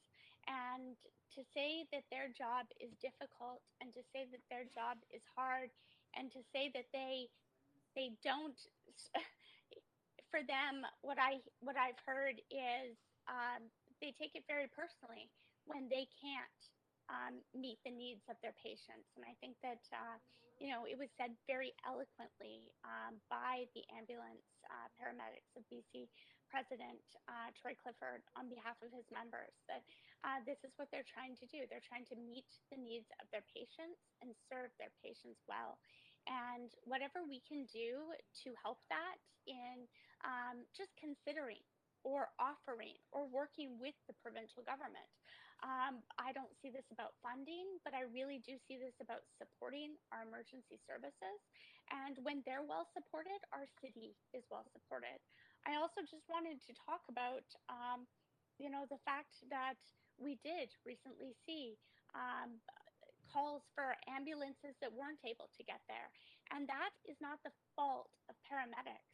And to say that their job is difficult, and to say that their job is hard, and to say that they don't for them, what I've heard is they take it very personally when they can't meet the needs of their patients. And I think that it was said very eloquently by the ambulance paramedics of BC President Troy Clifford on behalf of his members that this is what they're trying to do. They're trying to meet the needs of their patients and serve their patients well. And whatever we can do to help that in just considering or offering or working with the provincial government. I don't see this about funding, but I really do see this about supporting our emergency services. And when they're well supported, our city is well supported. I also just wanted to talk about, the fact that we did recently see calls for ambulances that weren't able to get there. And that is not the fault of paramedics.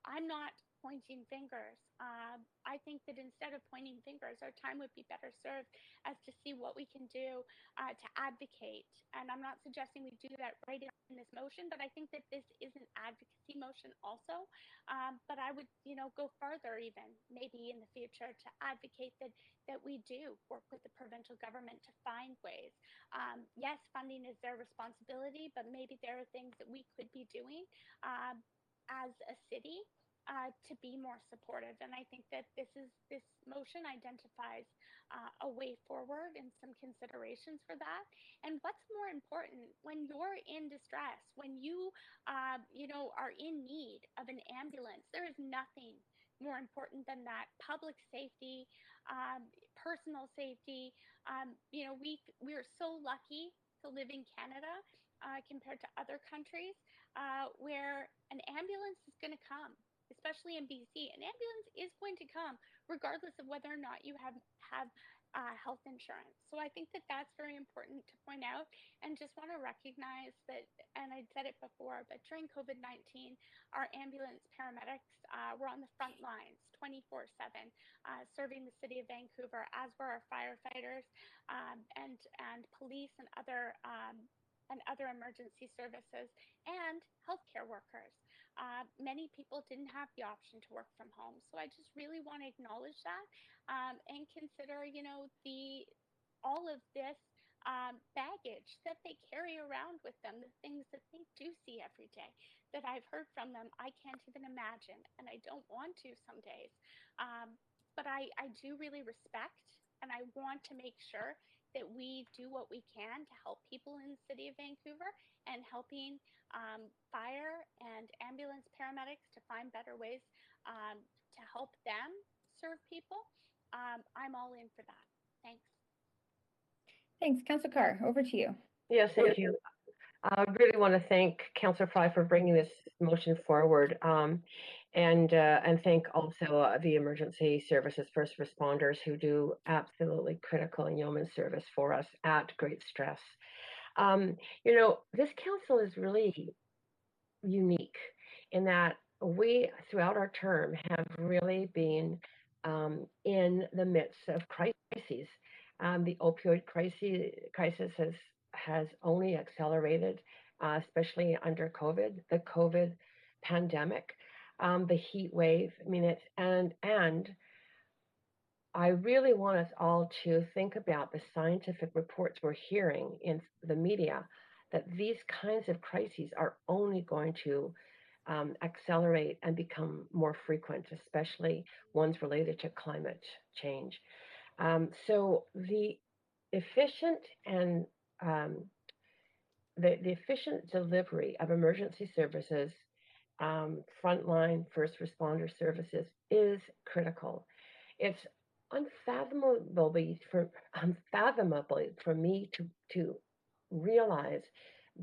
I'm not pointing fingers. I think that instead of pointing fingers, our time would be better served as to see what we can do to advocate. And I'm not suggesting we do that right in this motion, but I think that this is an advocacy motion also. But I would, go further even maybe in the future to advocate that we do work with the provincial government to find ways. Yes, funding is their responsibility, but maybe there are things that we could be doing as a city to be more supportive. And I think that this motion identifies a way forward and some considerations for that. And what's more important when you're in distress, when you are in need of an ambulance, there is nothing more important than that. Public safety, personal safety. We are so lucky to live in Canada compared to other countries where an ambulance is going to come especially in BC. An ambulance is going to come regardless of whether or not you have health insurance. So I think that that's very important to point out, and just want to recognize that, and I said it before, but during COVID-19, our ambulance paramedics were on the front lines 24/7, serving the city of Vancouver, as were our firefighters and police and other emergency services and healthcare workers. Many people didn't have the option to work from home, so I just really want to acknowledge that and consider, all of this baggage that they carry around with them, the things that they do see every day that I've heard from them. I can't even imagine, and I don't want to some days. But I do really respect, and I want to make sure that we do what we can to help people in the city of Vancouver, and helping fire and ambulance paramedics to find better ways to help them serve people. I'm all in for that. Thanks. Thanks. Councillor Carr, over to you. Yes, thank you. I really want to thank Councillor Fry for bringing this motion forward, and thank also the emergency services first responders who do absolutely critical and yeoman service for us at great stress. This council is really unique in that we, throughout our term, have really been in the midst of crises. The opioid crisis has only accelerated, especially under COVID, the COVID pandemic, the heat wave. I mean, and I really want us all to think about the scientific reports we're hearing in the media, that these kinds of crises are only going to accelerate and become more frequent, especially ones related to climate change. So the efficient and the efficient delivery of emergency services, frontline first responder services, is critical. It's unfathomable for me to realize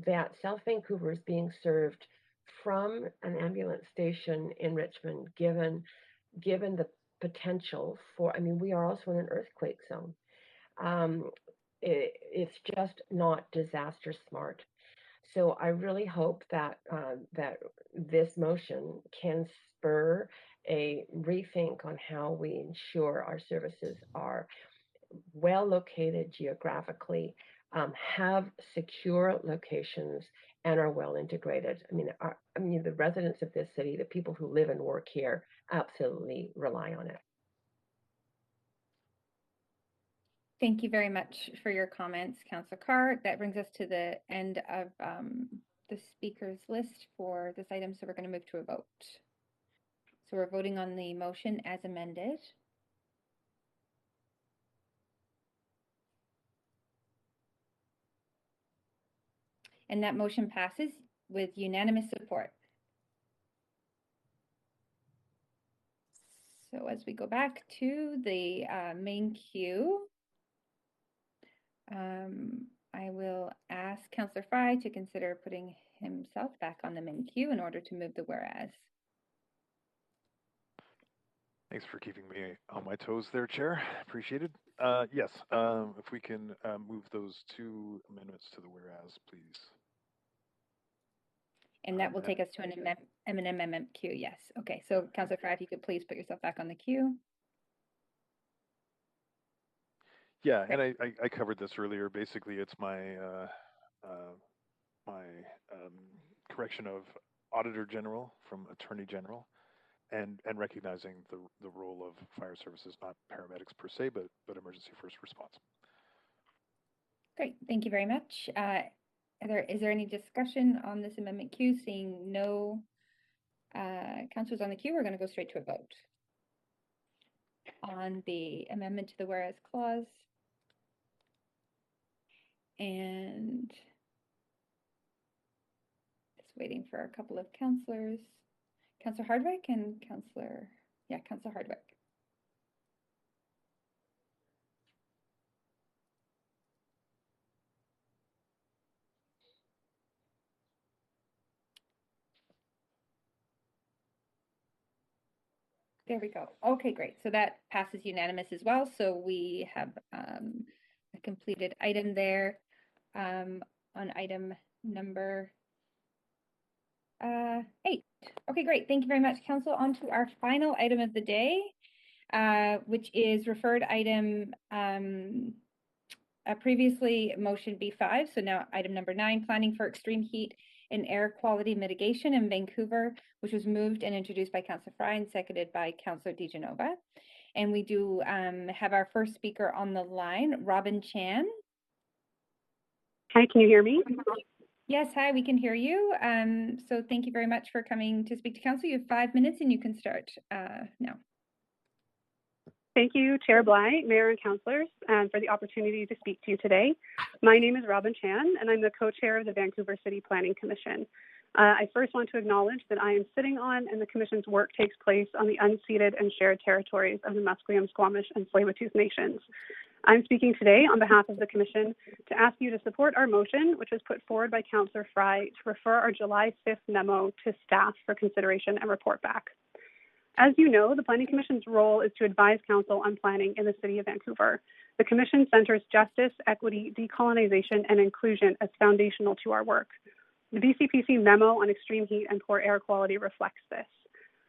that South Vancouver is being served from an ambulance station in Richmond, given the potential for. I mean, we are also in an earthquake zone. It's just not disaster smart. So I really hope that this motion can spur a rethink on how we ensure our services are well located geographically, have secure locations, and are well integrated. I mean, the residents of this city, the people who live and work here, absolutely rely on it. Thank you very much for your comments, Councillor Carr. That brings us to the end of the speakers list for this item, so we're going to move to a vote. So we're voting on the motion as amended. And that motion passes with unanimous support. So as we go back to the main queue, I will ask Councillor Fry to consider putting himself back on the main queue in order to move the whereas. Thanks for keeping me on my toes there, Chair. Appreciated. Yes, if we can move those two amendments to the whereas, please. And that will take us to an amendment queue, yes. Okay, so Councillor Fry, if you could please put yourself back on the queue. Yeah, and I covered this earlier. Basically, it's my correction of Auditor General from Attorney General, and recognizing the role of fire services, not paramedics per se, but emergency first response. Great, thank you very much. Is there any discussion on this amendment queue? Seeing no councillors on the queue, we're going to go straight to a vote on the amendment to the whereas clause. And just waiting for a couple of councillors. Councillor Hardwick and Councillor Hardwick. There we go. Okay, great. So that passes unanimous as well. So we have a completed item there on item number 8. Okay, great. Thank you very much, Council. On to our final item of the day, which is referred item previously motion B5. So now item number 9, planning for extreme heat and air quality mitigation in Vancouver, which was moved and introduced by Councillor Fry and seconded by Councillor DeGenova. And we do have our first speaker on the line, Robin Chan. Hi, can you hear me? Yes, hi, we can hear you. So thank you very much for coming to speak to council. You have 5 minutes and you can start now. Thank you, Chair Bly, Mayor and Councillors, for the opportunity to speak to you today. My name is Robin Chan, and I'm the co-chair of the Vancouver City Planning Commission. I first want to acknowledge that I am sitting on and the Commission's work takes place on the unceded and shared territories of the Musqueam, Squamish, and Tsleil-Waututh Nations. I'm speaking today on behalf of the Commission to ask you to support our motion, which was put forward by Councillor Fry, to refer our July 5th memo to staff for consideration and report back. As you know, the Planning Commission's role is to advise Council on planning in the City of Vancouver. The Commission centers justice, equity, decolonization, and inclusion as foundational to our work. The VCPC memo on extreme heat and poor air quality reflects this.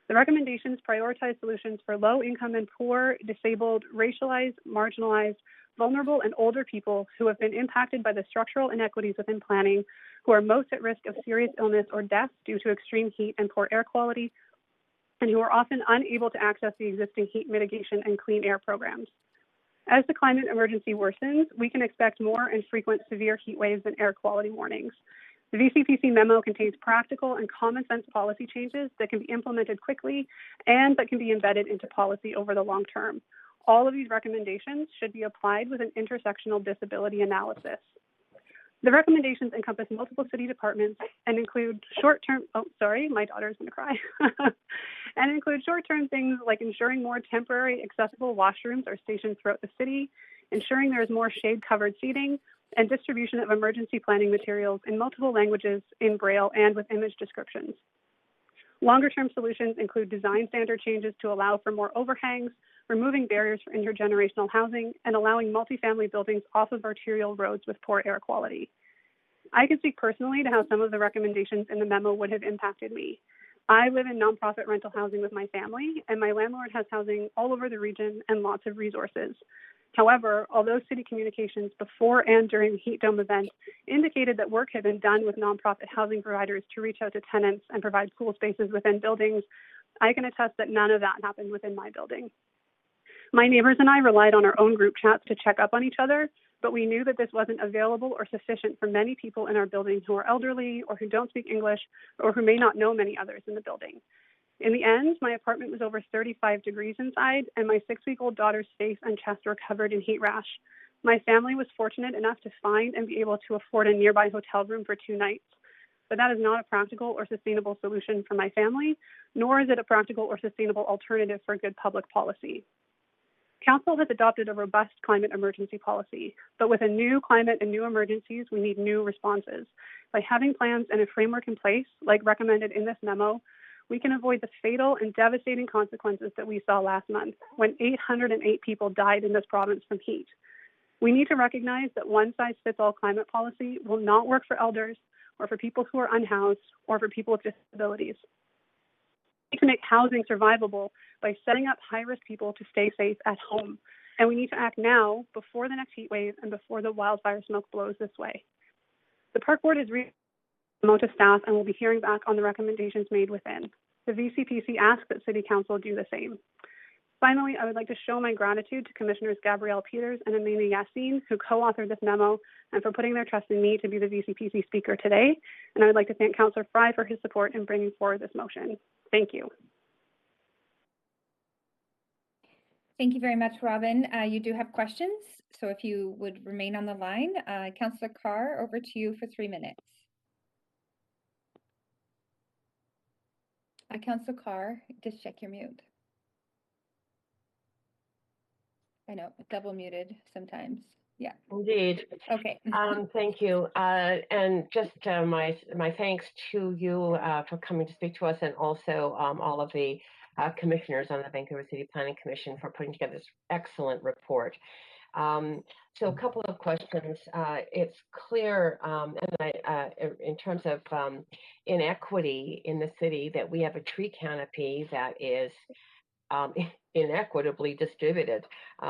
The recommendations prioritize solutions for low-income and poor, disabled, racialized, marginalized, vulnerable, and older people who have been impacted by the structural inequities within planning, who are most at risk of serious illness or death due to extreme heat and poor air quality, and who are often unable to access the existing heat mitigation and clean air programs. As the climate emergency worsens, we can expect more and frequent severe heat waves and air quality warnings. The VCPC memo contains practical and common sense policy changes that can be implemented quickly and that can be embedded into policy over the long term. All of these recommendations should be applied with an intersectional disability analysis. The recommendations encompass multiple city departments and include short-term, my daughter's gonna cry, and include short-term things like ensuring more temporary accessible washrooms are stationed throughout the city, ensuring there is more shade-covered seating, and distribution of emergency planning materials in multiple languages in Braille and with image descriptions. Longer-term solutions include design standard changes to allow for more overhangs, removing barriers for intergenerational housing, and allowing multifamily buildings off of arterial roads with poor air quality. I can speak personally to how some of the recommendations in the memo would have impacted me. I live in nonprofit rental housing with my family, and my landlord has housing all over the region and lots of resources. However, although city communications before and during the heat dome event indicated that work had been done with nonprofit housing providers to reach out to tenants and provide cool spaces within buildings, I can attest that none of that happened within my building. My neighbors and I relied on our own group chats to check up on each other, but we knew that this wasn't available or sufficient for many people in our building who are elderly or who don't speak English or who may not know many others in the building. In the end, my apartment was over 35 degrees inside, and my 6-week-old daughter's face and chest were covered in heat rash. My family was fortunate enough to find and be able to afford a nearby hotel room for 2 nights. But that is not a practical or sustainable solution for my family, nor is it a practical or sustainable alternative for good public policy. Council has adopted a robust climate emergency policy, but with a new climate and new emergencies, we need new responses. By having plans and a framework in place, like recommended in this memo, we can avoid the fatal and devastating consequences that we saw last month when 808 people died in this province from heat. We need to recognize that one-size-fits-all climate policy will not work for elders or for people who are unhoused or for people with disabilities. We need to make housing survivable by setting up high-risk people to stay safe at home. And we need to act now before the next heat wave and before the wildfire smoke blows this way. The Park Board is to staff and will be hearing back on the recommendations made within. The VCPC asks that City Council do the same. Finally, I would like to show my gratitude to Commissioners Gabrielle Peters and Amina Yassine, who co-authored this memo, and for putting their trust in me to be the VCPC speaker today. And I would like to thank Councillor Fry for his support in bringing forward this motion. Thank you. Thank you very much, Robin. You do have questions, so if you would remain on the line. Councillor Carr, over to you for 3 minutes. Councillor Carr, just check your mute. I know, double muted sometimes. Yeah. Indeed. Okay. Thank you. And just my thanks to you for coming to speak to us, and also all of the commissioners on the Vancouver City Planning Commission for putting together this excellent report. So a couple of questions. It's clear, in terms of inequity in the city, that we have a tree canopy that is inequitably distributed,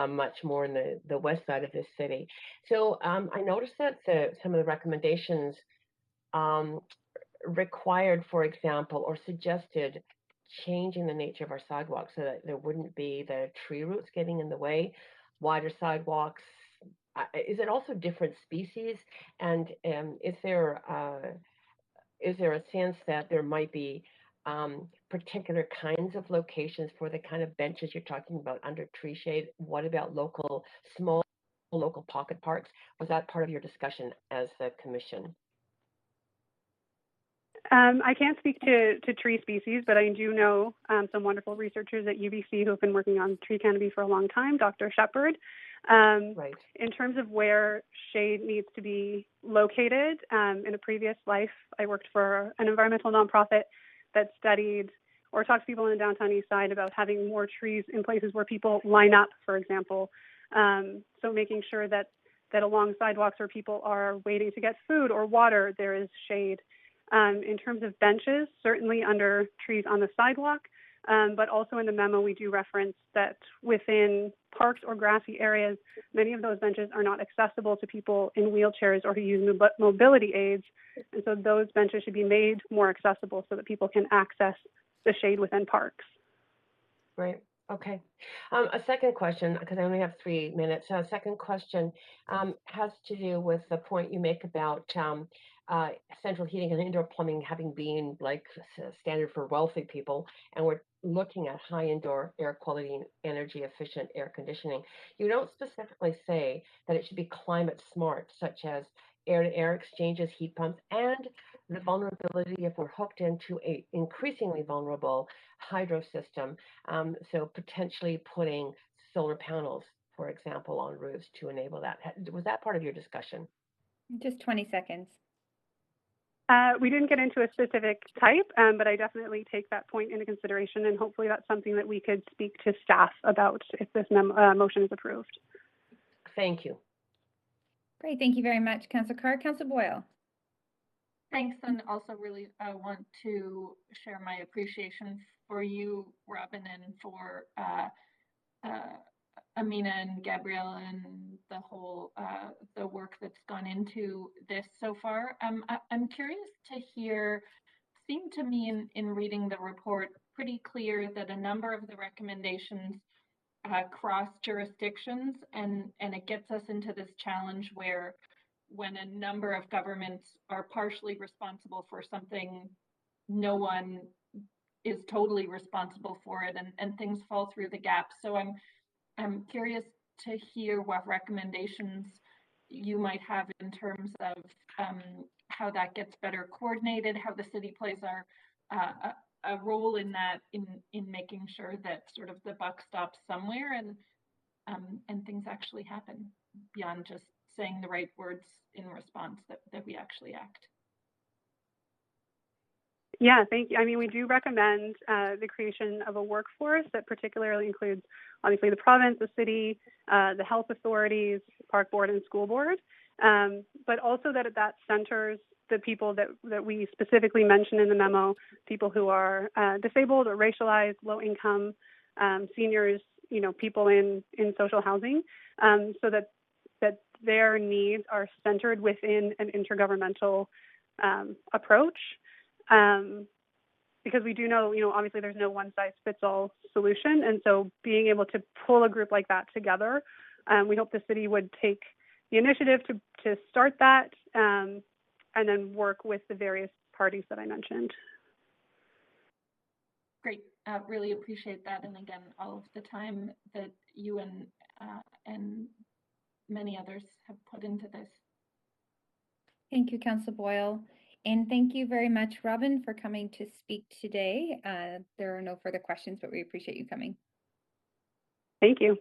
much more in the west side of this city. So I noticed that some of the recommendations required, for example, or suggested changing the nature of our sidewalks so that there wouldn't be the tree roots getting in the way, wider sidewalks. Is it also different species? And is there a sense that there might be particular kinds of locations for the kind of benches you're talking about under tree shade? What about small local pocket parks? Was that part of your discussion as the commission? I can't speak to tree species, but I do know some wonderful researchers at UBC who have been working on tree canopy for a long time, Dr. Shepard. Right. In terms of where shade needs to be located, in a previous life, I worked for an environmental nonprofit that studied or talked to people in the downtown east side about having more trees in places where people line up, for example. So making sure that along sidewalks where people are waiting to get food or water, there is shade. In terms of benches, certainly under trees on the sidewalk, but also in the memo, we do reference that within parks or grassy areas, many of those benches are not accessible to people in wheelchairs or who use mobility aids. And so those benches should be made more accessible so that people can access the shade within parks. Right. Okay. A second question, because I only have 3 minutes. A second question has to do with the point you make about central heating and indoor plumbing having been like standard for wealthy people, and we're looking at high indoor air quality and energy efficient air conditioning. You don't specifically say that it should be climate smart, such as air-to-air exchanges, heat pumps, and the vulnerability if we're hooked into a increasingly vulnerable hydro system. So potentially putting solar panels, for example, on roofs to enable that. Was that part of your discussion? Just 20 seconds. We didn't get into a specific type, but I definitely take that point into consideration, and hopefully that's something that we could speak to staff about if this motion is approved. Thank you. Great, thank you very much, Councillor Carr. Councillor Boyle. Thanks, and also really want to share my appreciation for you, Robin, and for Amina and Gabrielle and the whole the work that's gone into this so far. I'm curious to hear. Seemed to me in reading the report pretty clear that a number of the recommendations cross jurisdictions, and it gets us into this challenge where when a number of governments are partially responsible for something, no one is totally responsible for it, and things fall through the gaps. So I'm curious to hear what recommendations you might have in terms of how that gets better coordinated, how the city plays a role in that, in making sure that sort of the buck stops somewhere, and things actually happen beyond just saying the right words in response, that we actually act. Yeah, thank you. I mean, we do recommend the creation of a workforce that particularly includes, obviously, the province, the city, the health authorities, park board, and school board, but also that centers the people that we specifically mention in the memo, people who are disabled or racialized, low income, seniors, people in social housing, so that their needs are centered within an intergovernmental approach. Because we do know, obviously there's no one-size-fits-all solution. And so being able to pull a group like that together, we hope the city would take the initiative to start that and then work with the various parties that I mentioned. Great. Really appreciate that. And again, all of the time that you and many others have put into this. Thank you, Councillor Boyle. And thank you very much, Robin, for coming to speak today. There are no further questions, but we appreciate you coming. Thank you.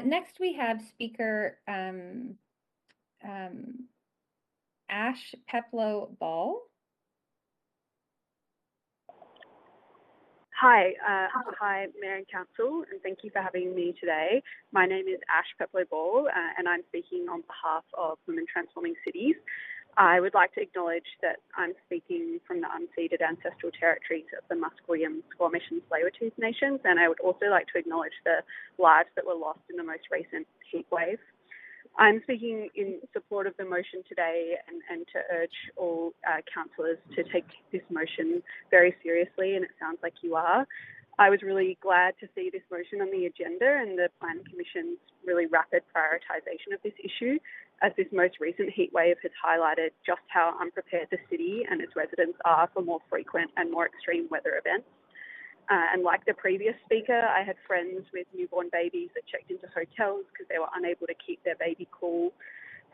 Next, we have Speaker Ash Peplow Ball. Hi, Mayor and Council, and thank you for having me today. My name is Ash Peplow-Ball, and I'm speaking on behalf of Women Transforming Cities. I would like to acknowledge that I'm speaking from the unceded ancestral territories of the Musqueam, Squamish and Tsleil-Waututh nations, and I would also like to acknowledge the lives that were lost in the most recent heat wave. I'm speaking in support of the motion today and to urge all councillors to take this motion very seriously, and it sounds like you are. I was really glad to see this motion on the agenda and the Planning Commission's really rapid prioritisation of this issue, as this most recent heat wave has highlighted just how unprepared the city and its residents are for more frequent and more extreme weather events. And like the previous speaker, I had friends with newborn babies that checked into hotels because they were unable to keep their baby cool,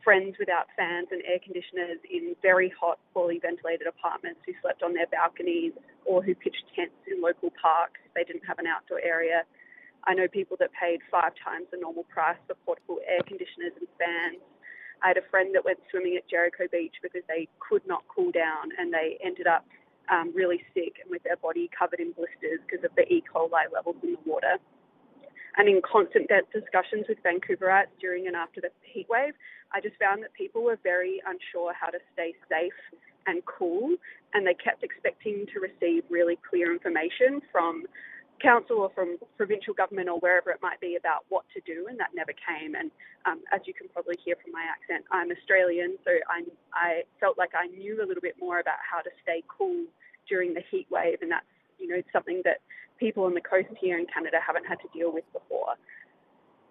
friends without fans and air conditioners in very hot, poorly ventilated apartments who slept on their balconies or who pitched tents in local parks if they didn't have an outdoor area. I know people that paid 5 times the normal price for portable air conditioners and fans. I had a friend that went swimming at Jericho Beach because they could not cool down and they ended up really sick and with their body covered in blisters because of the E. coli levels in the water. And in constant discussions with Vancouverites during and after the heat wave, I just found that people were very unsure how to stay safe and cool, and they kept expecting to receive really clear information from council or from provincial government or wherever it might be about what to do, and that never came. And as you can probably hear from my accent, I'm Australian, so I felt like I knew a little bit more about how to stay cool during the heat wave, and that's something that people on the coast here in Canada haven't had to deal with before.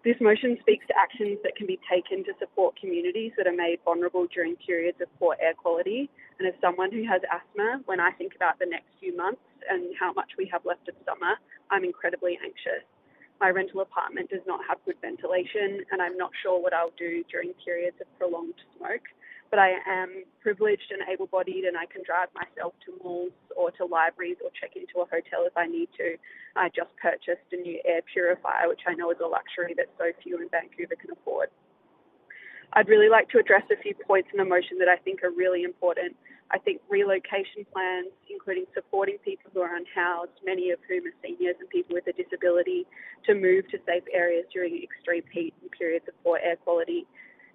This motion speaks to actions that can be taken to support communities that are made vulnerable during periods of poor air quality. And as someone who has asthma, when I think about the next few months and how much we have left of summer, I'm incredibly anxious. My rental apartment does not have good ventilation, and I'm not sure what I'll do during periods of prolonged smoke. But I am privileged and able-bodied, and I can drive myself to malls or to libraries or check into a hotel if I need to. I just purchased a new air purifier, which I know is a luxury that so few in Vancouver can afford. I'd really like to address a few points in the motion that I think are really important. I think relocation plans, including supporting people who are unhoused, many of whom are seniors and people with a disability, to move to safe areas during extreme heat and periods of poor air quality,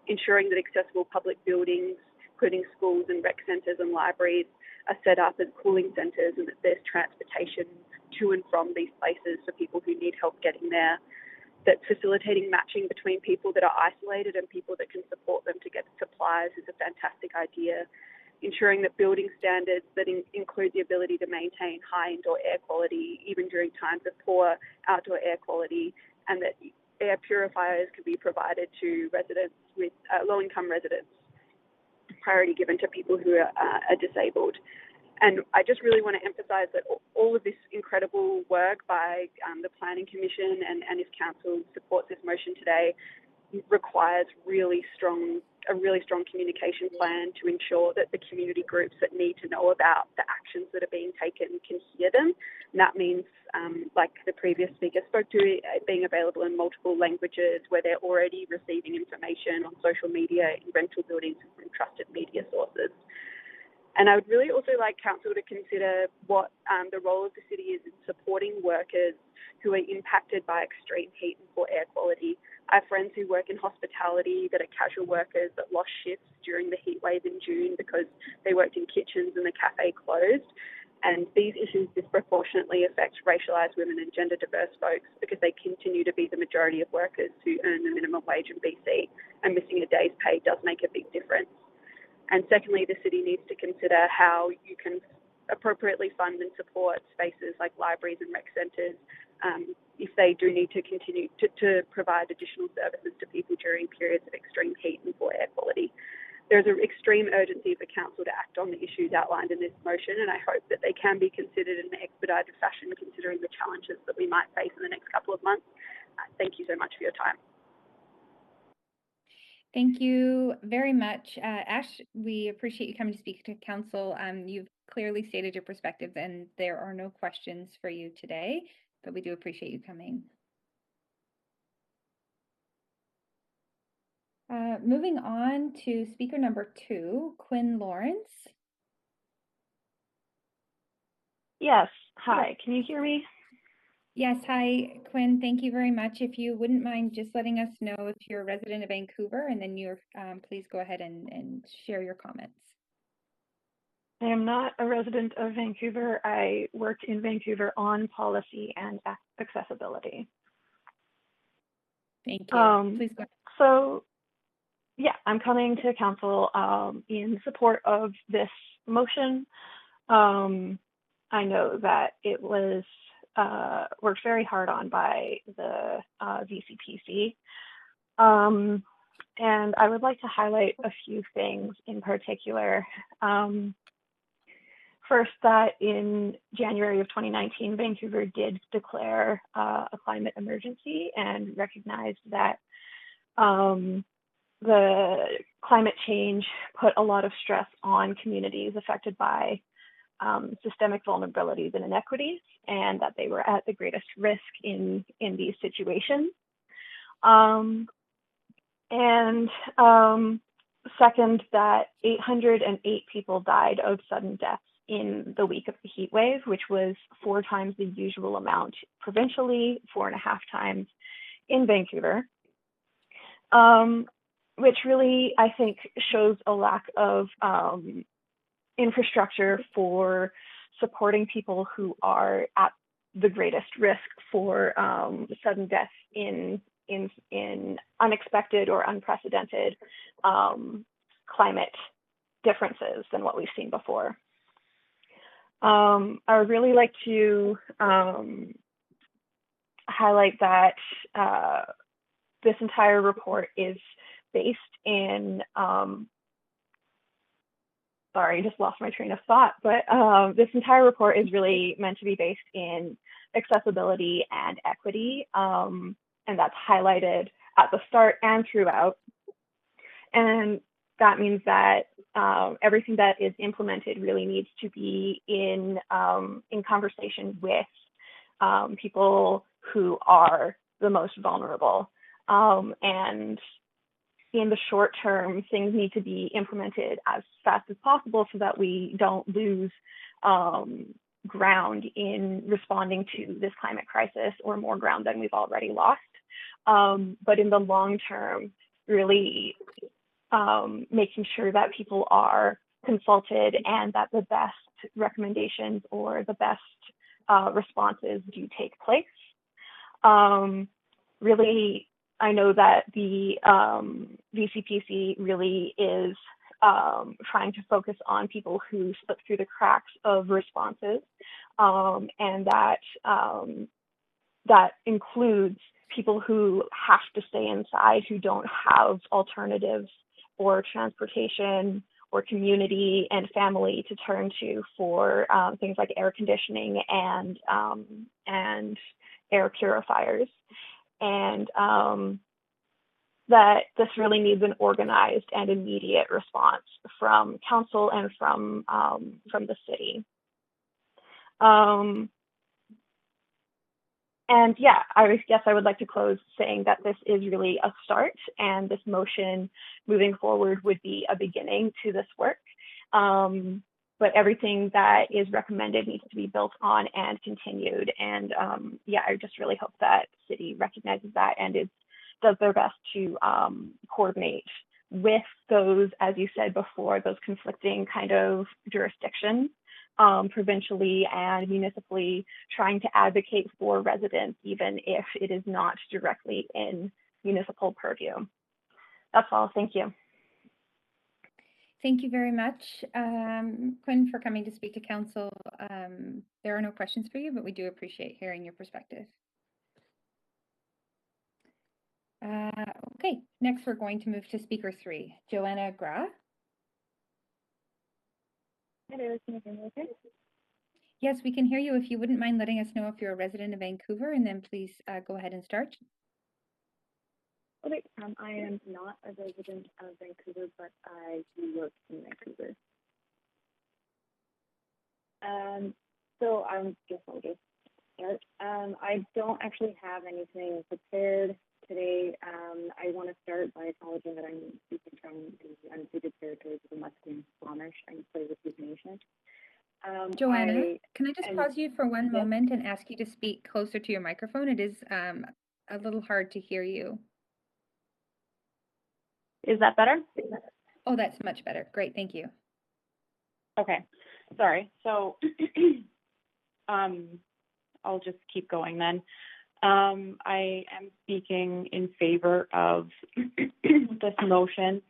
ensuring that accessible public buildings, including schools and rec centres and libraries, are set up as cooling centres and that there's transportation to and from these places for people who need help getting there, that facilitating matching between people that are isolated and people that can support them to get supplies is a fantastic idea, ensuring that building standards that include the ability to maintain high indoor air quality even during times of poor outdoor air quality, and that air purifiers can be provided to residents with low-income residents, priority given to people who are disabled. And I just really want to emphasise that all of this incredible work by the Planning Commission and if Council supports this motion today requires a really strong communication plan to ensure that the community groups that need to know about the actions that are being taken can hear them. And that means, like the previous speaker spoke to, being available in multiple languages where they're already receiving information on social media, in rental buildings, and from trusted media sources. And I would really also like Council to consider what the role of the city is in supporting workers who are impacted by extreme heat and poor air quality. I have friends who work in hospitality that are casual workers that lost shifts during the heat wave in June because they worked in kitchens and the cafe closed. And these issues disproportionately affect racialised women and gender diverse folks because they continue to be the majority of workers who earn the minimum wage in BC, and missing a day's pay does make a big difference. And secondly, the city needs to consider how you can appropriately fund and support spaces like libraries and rec centres if they do need to continue to provide additional services to people during periods of extreme heat and poor air quality. There's an extreme urgency for Council to act on the issues outlined in this motion, and I hope that they can be considered in an expedited fashion considering the challenges that we might face in the next couple of months. Thank you so much for your time. Thank you very much. Ash, we appreciate you coming to speak to Council. You've clearly stated your perspectives and there are no questions for you today, but we do appreciate you coming. Moving on to speaker number 2, Quinn Lawrence. Yes, Hi, can you hear me? Yes, hi, Quinn. Thank you very much. If you wouldn't mind just letting us know if you're a resident of Vancouver, and then you're please go ahead and share your comments. I am not a resident of Vancouver. I work in Vancouver on policy and accessibility. Thank you. Please go ahead. So, yeah, I'm coming to council in support of this motion. I know that it was worked very hard on by the VCPC. And I would like to highlight a few things in particular. First, that in January of 2019, Vancouver did declare a climate emergency and recognized that the climate change put a lot of stress on communities affected by systemic vulnerabilities and inequities, and that they were at the greatest risk in these situations. Second, that 808 people died of sudden deaths in the week of the heat wave, which was 4 times the usual amount provincially, 4.5 times in Vancouver, which really, I think, shows a lack of infrastructure for supporting people who are at the greatest risk for sudden deaths in unexpected or unprecedented climate differences than what we've seen before. I would really like to highlight that this entire report is based in, sorry, I just lost my train of thought, but this entire report is really meant to be based in accessibility and equity, and that's highlighted at the start and throughout. And that means that everything that is implemented really needs to be in conversation with people who are the most vulnerable. And in the short term, things need to be implemented as fast as possible so that we don't lose ground in responding to this climate crisis, or more ground than we've already lost. But in the long term, really making sure that people are consulted and that the best recommendations or the best responses do take place. Really, I know that the VCPC really is trying to focus on people who slip through the cracks of responses, and that that includes people who have to stay inside, who don't have alternatives or transportation or community and family to turn to for things like air conditioning and air purifiers. And that this really needs an organized and immediate response from council and from the city. And yeah, I guess I would like to close saying that this is really a start, and this motion moving forward would be a beginning to this work. But everything that is recommended needs to be built on and continued. And yeah, I just really hope that the city recognizes that and does their best to coordinate with those, as you said before, those conflicting kind of jurisdictions, provincially and municipally, trying to advocate for residents, even if it is not directly in municipal purview. That's all. Thank you. Thank you very much, Quinn, for coming to speak to council. There are no questions for you, but we do appreciate hearing your perspective. Okay, next we're going to move to speaker 3, Joanna Gra. Hello, can you hear me okay? Yes, we can hear you. If you wouldn't mind letting us know if you're a resident of Vancouver, and then please go ahead and start. Okay, I am not a resident of Vancouver, but I do work in Vancouver. So I'm just going to start. I don't actually have anything prepared today. I want to start by acknowledging that I'm speaking from the unceded territories of the Musqueam, Squamish, and Tsleil-Waututh Nation. Joanna, can I just pause you for one moment and ask you to speak closer to your microphone? It is a little hard to hear you. Is that better? Oh, that's much better. Great, thank you. Okay, sorry. So I'll just keep going then. I am speaking in favor of this motion.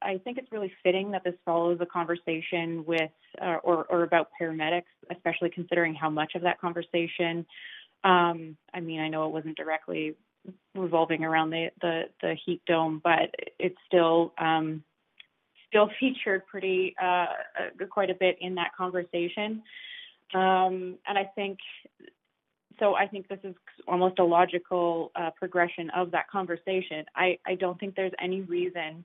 I think it's really fitting that this follows a conversation with or about paramedics, especially considering how much of that conversation. I mean, I know it wasn't directly revolving around the heat dome, but it's still featured pretty quite a bit in that conversation. And I think this is almost a logical progression of that conversation. I don't think there's any reason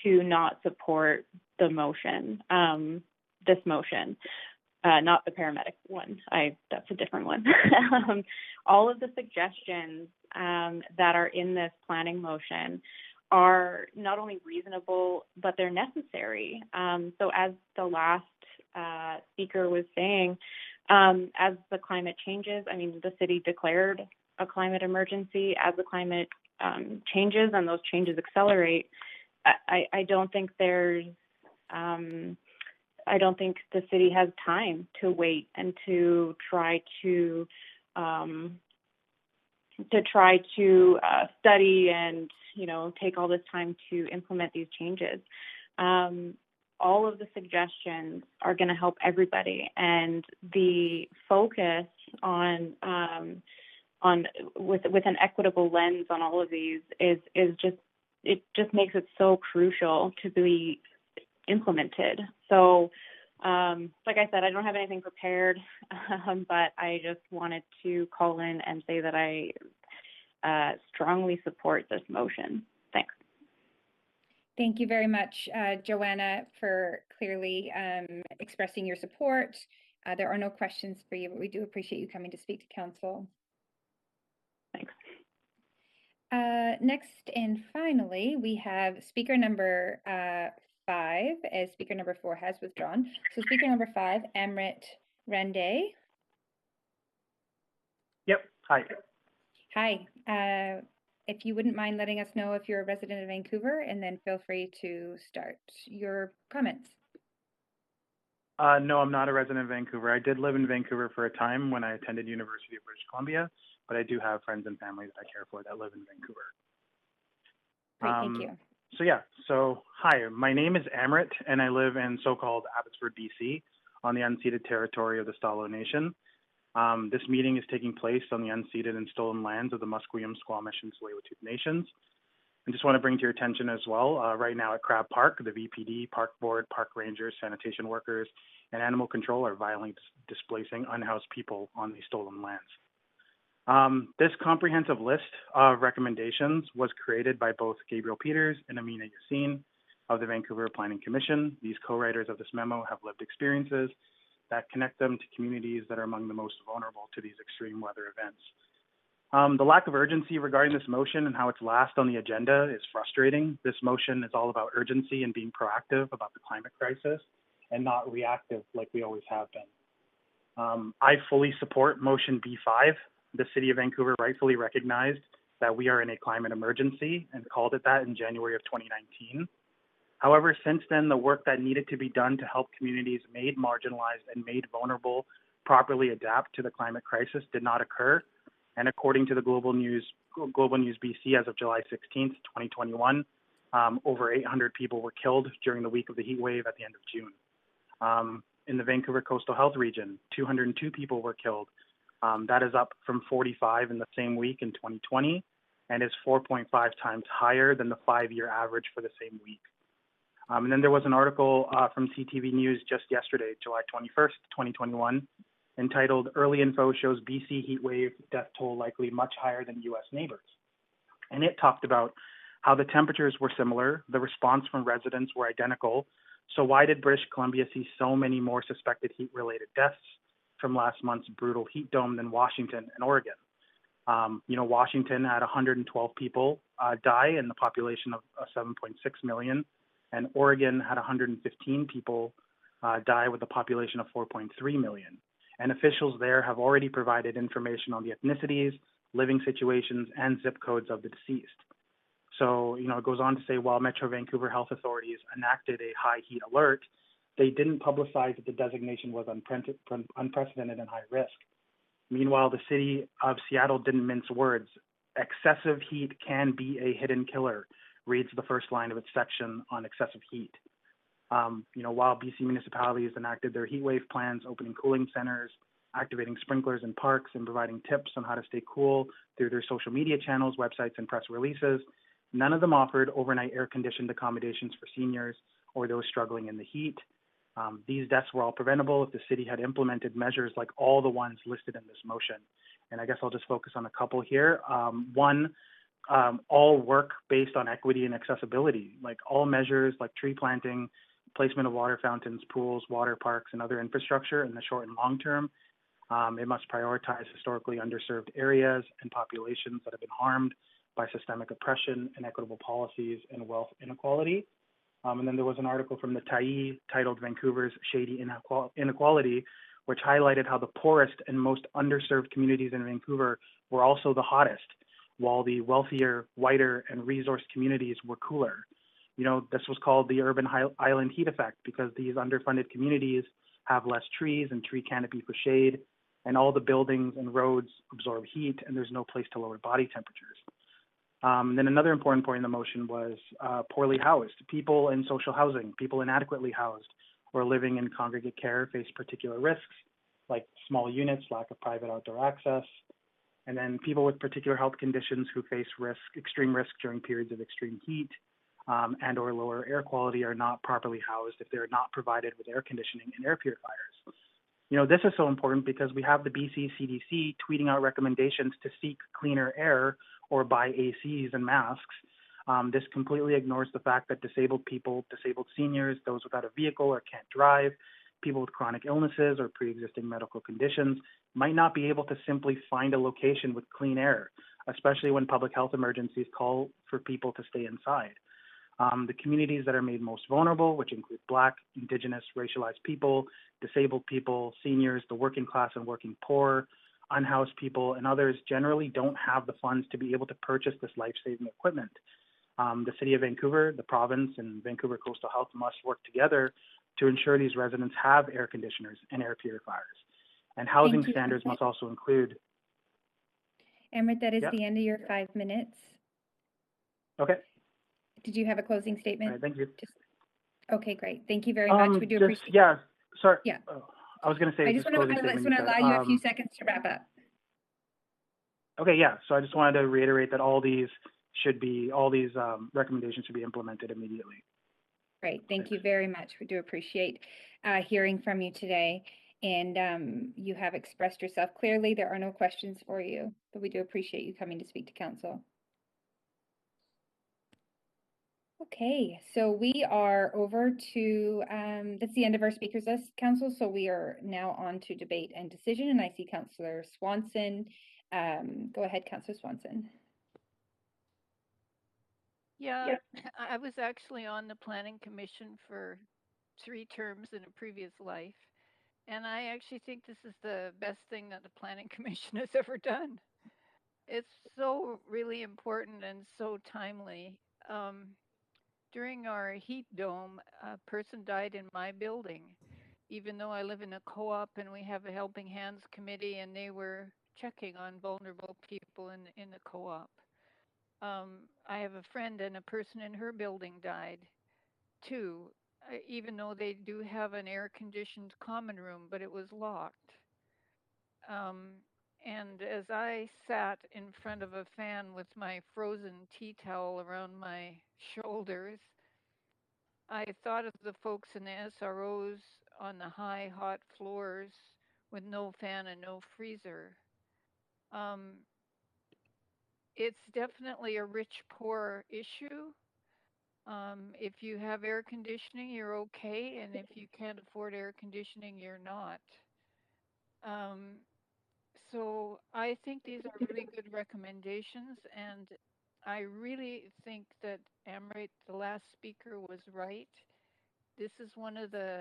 to not support the motion, this motion, not the paramedic one. That's a different one. All of the suggestions that are in this planning motion are not only reasonable, but they're necessary. So as the last speaker was saying, as the climate changes, I mean, the city declared a climate emergency. As the climate changes and those changes accelerate, I don't think I don't think the city has time to wait and to try to study and, take all this time to implement these changes. All of the suggestions are going to help everybody, and the focus on with an equitable lens on all of these is just makes it so crucial to be implemented. So, like I said, I don't have anything prepared, but I just wanted to call in and say that I strongly support this motion. Thanks. Thank you very much, Joanna, for clearly expressing your support. There are no questions for you, but we do appreciate you coming to speak to council. Thanks. Next and finally, we have speaker number 5, as speaker number 4 has withdrawn. So speaker number 5, Amrit Rande. Yep. Hi. Hi. If you wouldn't mind letting us know if you're a resident of Vancouver, and then feel free to start your comments. No, I'm not a resident of Vancouver. I did live in Vancouver for a time when I attended University of British Columbia, but I do have friends and family that I care for that live in Vancouver. Great, thank you. So hi, my name is Amrit, and I live in so-called Abbotsford, BC, on the unceded territory of the Stalo Nation. This meeting is taking place on the unceded and stolen lands of the Musqueam, Squamish, and Tsleil-Waututh Nations. I just want to bring to your attention as well, right now at Crab Park, the VPD, Park Board, Park Rangers, sanitation workers, and animal control are violently displacing unhoused people on these stolen lands. This comprehensive list of recommendations was created by both Gabriel Peters and Amina Yassin of the Vancouver Planning Commission. These co-writers of this memo have lived experiences that connect them to communities that are among the most vulnerable to these extreme weather events. The lack of urgency regarding this motion and how it's last on the agenda is frustrating. This motion is all about urgency and being proactive about the climate crisis and not reactive like we always have been. I fully support motion B5. The City of Vancouver rightfully recognized that we are in a climate emergency and called it that in January of 2019. However, since then, the work that needed to be done to help communities made marginalized and made vulnerable properly adapt to the climate crisis did not occur. And according to the Global News BC, as of July 16th, 2021, over 800 people were killed during the week of the heat wave at the end of June. In the Vancouver Coastal Health Region, 202 people were killed. That is up from 45 in the same week in 2020 and is 4.5 times higher than the 5-year average for the same week. And then there was an article from CTV News just yesterday, July 21st, 2021, entitled Early Info Shows BC Heat Wave Death Toll Likely Much Higher Than U.S. Neighbors. And it talked about how the temperatures were similar, the response from residents were identical. So why did British Columbia see so many more suspected heat-related deaths from last month's brutal heat dome than Washington and Oregon? Washington had 112 people die in the population of 7.6 million, and Oregon had 115 people die with a population of 4.3 million. And officials there have already provided information on the ethnicities, living situations, and zip codes of the deceased. So, it goes on to say while Metro Vancouver health authorities enacted a high heat alert, they didn't publicize that the designation was unprecedented and high risk. Meanwhile, the city of Seattle didn't mince words. Excessive heat can be a hidden killer, reads the first line of its section on excessive heat. While BC municipalities enacted their heat wave plans, opening cooling centers, activating sprinklers in parks, and providing tips on how to stay cool through their social media channels, websites, and press releases, none of them offered overnight air-conditioned accommodations for seniors or those struggling in the heat. These deaths were all preventable if the city had implemented measures like all the ones listed in this motion. And I guess I'll just focus on a couple here. One, all work based on equity and accessibility, like all measures like tree planting, placement of water fountains, pools, water parks, and other infrastructure in the short and long term. It must prioritize historically underserved areas and populations that have been harmed by systemic oppression, inequitable policies, and wealth inequality. And then there was an article from the Tyee titled Vancouver's Shady Inequality, which highlighted how the poorest and most underserved communities in Vancouver were also the hottest, while the wealthier, whiter, and resourced communities were cooler. This was called the urban island heat effect because these underfunded communities have less trees and tree canopy for shade, and all the buildings and roads absorb heat, and there's no place to lower body temperatures. Then another important point in the motion was poorly housed. People in social housing, people inadequately housed or living in congregate care face particular risks like small units, lack of private outdoor access, and then people with particular health conditions who face extreme risk during periods of extreme heat and or lower air quality are not properly housed if they're not provided with air conditioning and air purifiers. This is so important because we have the BC CDC tweeting out recommendations to seek cleaner air or buy ACs and masks. This completely ignores the fact that disabled people, disabled seniors, those without a vehicle or can't drive, people with chronic illnesses or pre-existing medical conditions might not be able to simply find a location with clean air, especially when public health emergencies call for people to stay inside. The communities that are made most vulnerable, which include Black, Indigenous, racialized people, disabled people, seniors, the working class and working poor, unhoused people, and others generally don't have the funds to be able to purchase this life-saving equipment. The City of Vancouver, the province, and Vancouver Coastal Health must work together to ensure these residents have air conditioners and air purifiers. And housing standards must also include... Emrit, that is the end of your 5 minutes. Okay. Did you have a closing statement? All right, thank you. Okay, great. Thank you very much. We do appreciate it. Yeah, sorry. Yeah. I was going to say I just want to allow you a few seconds to wrap up. Okay, yeah. So I just wanted to reiterate that all these recommendations should be implemented immediately. Great. Thank you very much. We do appreciate hearing from you today. And you have expressed yourself clearly. There are no questions for you, but we do appreciate you coming to speak to council. Okay, so we are over to, that's the end of our speakers list, council. So we are now on to debate and decision. And I see Councillor Swanson. Go ahead, Councillor Swanson. Yeah, I was actually on the Planning Commission for 3 terms in a previous life. And I actually think this is the best thing that the Planning Commission has ever done. It's so really important and so timely. During our heat dome, a person died in my building, even though I live in a co-op and we have a Helping Hands committee and they were checking on vulnerable people in the co-op. I have a friend and a person in her building died too, even though they do have an air-conditioned common room, but it was locked. And as I sat in front of a fan with my frozen tea towel around my shoulders, I thought of the folks in the SROs on the high, hot floors with no fan and no freezer. It's definitely a rich-poor issue. If you have air conditioning, you're okay, and if you can't afford air conditioning, you're not. So I think these are really good recommendations, and I really think that Amrit, the last speaker, was right. This is one of the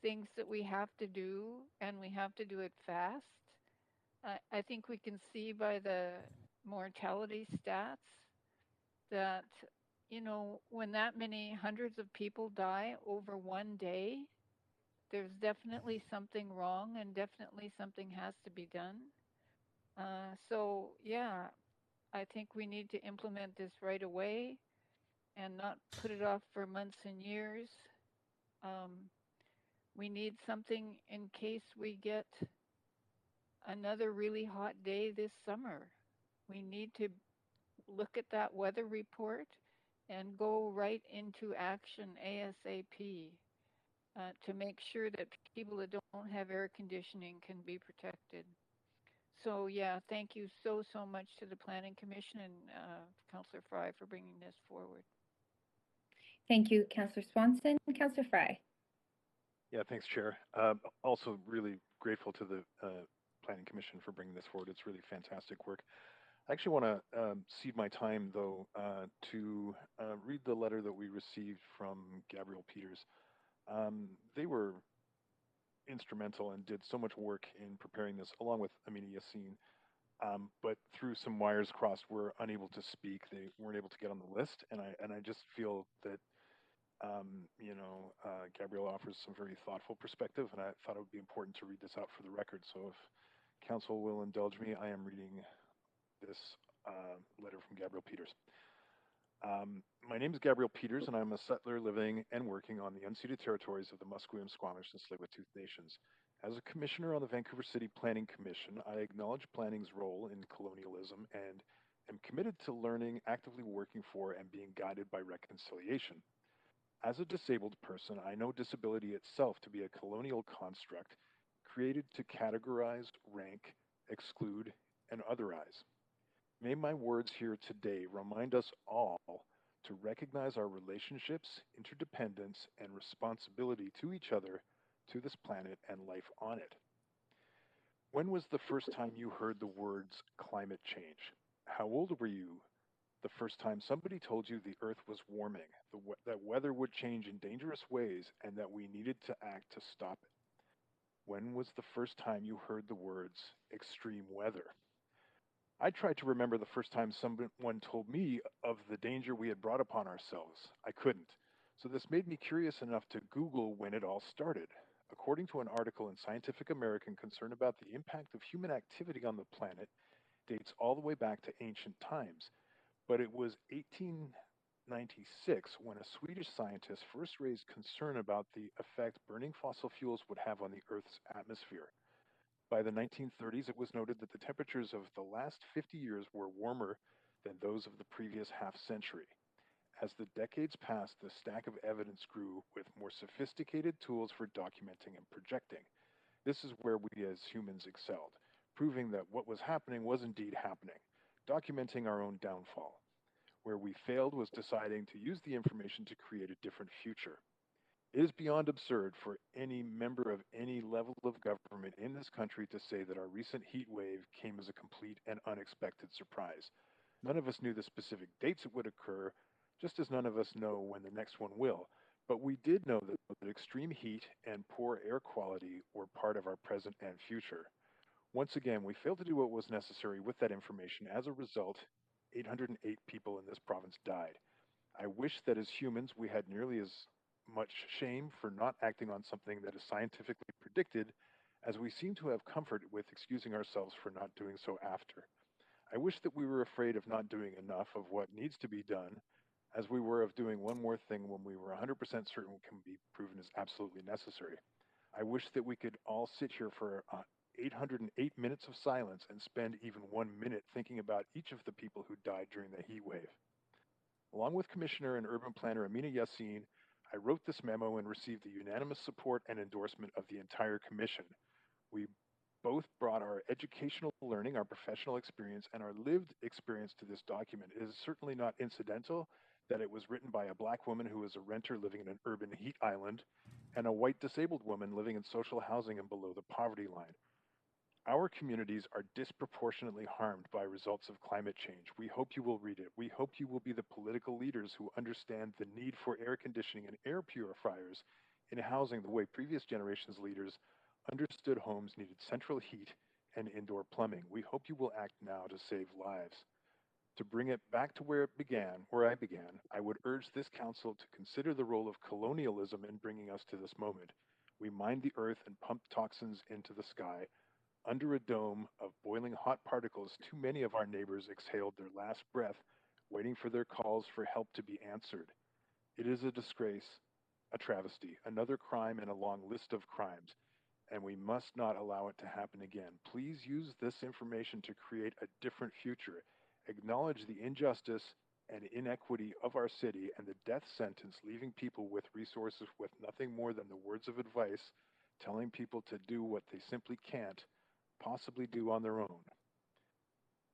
things that we have to do, and we have to do it fast. I think we can see by the mortality stats that, when that many hundreds of people die over one day, there's definitely something wrong and definitely something has to be done. So, yeah, I think we need to implement this right away and not put it off for months and years. Um, we need something in case we get another really hot day this summer. We need to look at that weather report and go right into action ASAP to make sure that people that don't have air conditioning can be protected. So yeah, thank you so much to the Planning Commission and Councillor Fry for bringing this forward. Thank you, Councillor Swanson. Councillor Fry. Yeah, thanks, Chair. Also, really grateful to the Planning Commission for bringing this forward. It's really fantastic work. I actually want to cede my time, though, to read the letter that we received from Gabrielle Peters. They were instrumental and did so much work in preparing this, along with Amina Yassine. But through some wires crossed, were unable to speak. They weren't able to get on the list, and I just feel that Gabrielle offers some very thoughtful perspective, and I thought it would be important to read this out for the record. So if Council will indulge me, I am reading this letter from Gabrielle Peters. My name is Gabrielle Peters, and I'm a settler living and working on the unceded territories of the Musqueam, Squamish, and Tsleil-Waututh nations. As a commissioner on the Vancouver City Planning Commission, I acknowledge planning's role in colonialism and am committed to learning, actively working for, and being guided by reconciliation. As a disabled person, I know disability itself to be a colonial construct created to categorize, rank, exclude, and otherize. May my words here today remind us all to recognize our relationships, interdependence, and responsibility to each other, to this planet, and life on it. When was the first time you heard the words climate change? How old were you the first time somebody told you the Earth was warming, that weather would change in dangerous ways, and that we needed to act to stop it? When was the first time you heard the words extreme weather? I tried to remember the first time someone told me of the danger we had brought upon ourselves. I couldn't. So this made me curious enough to Google when it all started. According to an article in Scientific American concerned about the impact of human activity on the planet, dates all the way back to ancient times. But it was 1896 when a Swedish scientist first raised concern about the effect burning fossil fuels would have on the Earth's atmosphere. By the 1930s, it was noted that the temperatures of the last 50 years were warmer than those of the previous half century. As the decades passed, the stack of evidence grew with more sophisticated tools for documenting and projecting. This is where we as humans excelled, proving that what was happening was indeed happening, documenting our own downfall. Where we failed was deciding to use the information to create a different future. It is beyond absurd for any member of any level of government in this country to say that our recent heat wave came as a complete and unexpected surprise. None of us knew the specific dates it would occur, just as none of us know when the next one will. But we did know that extreme heat and poor air quality were part of our present and future. Once again, we failed to do what was necessary with that information. As a result, 808 people in this province died. I wish that as humans we had nearly as much shame for not acting on something that is scientifically predicted as we seem to have comfort with excusing ourselves for not doing so after. I wish that we were afraid of not doing enough of what needs to be done as we were of doing one more thing when we were 100% certain it can be proven as absolutely necessary. I wish that we could all sit here for 808 minutes of silence and spend even 1 minute thinking about each of the people who died during the heat wave. Along with Commissioner and Urban Planner Amina Yassine, I wrote this memo and received the unanimous support and endorsement of the entire Commission. We both brought our educational learning, our professional experience, and our lived experience to this document. It is certainly not incidental that it was written by a black woman who is a renter living in an urban heat island and a white disabled woman living in social housing and below the poverty line. Our communities are disproportionately harmed by results of climate change. We hope you will read it. We hope you will be the political leaders who understand the need for air conditioning and air purifiers in housing the way previous generations' leaders understood homes needed central heat and indoor plumbing. We hope you will act now to save lives. To bring it back to where I began, I would urge this council to consider the role of colonialism in bringing us to this moment. We mined the earth and pumped toxins into the sky. Under a dome of boiling hot particles, too many of our neighbors exhaled their last breath, waiting for their calls for help to be answered. It is a disgrace, a travesty, another crime in a long list of crimes, and we must not allow it to happen again. Please use this information to create a different future. Acknowledge the injustice and inequity of our city and the death sentence, leaving people with resources with nothing more than the words of advice, telling people to do what they simply can't possibly do on their own.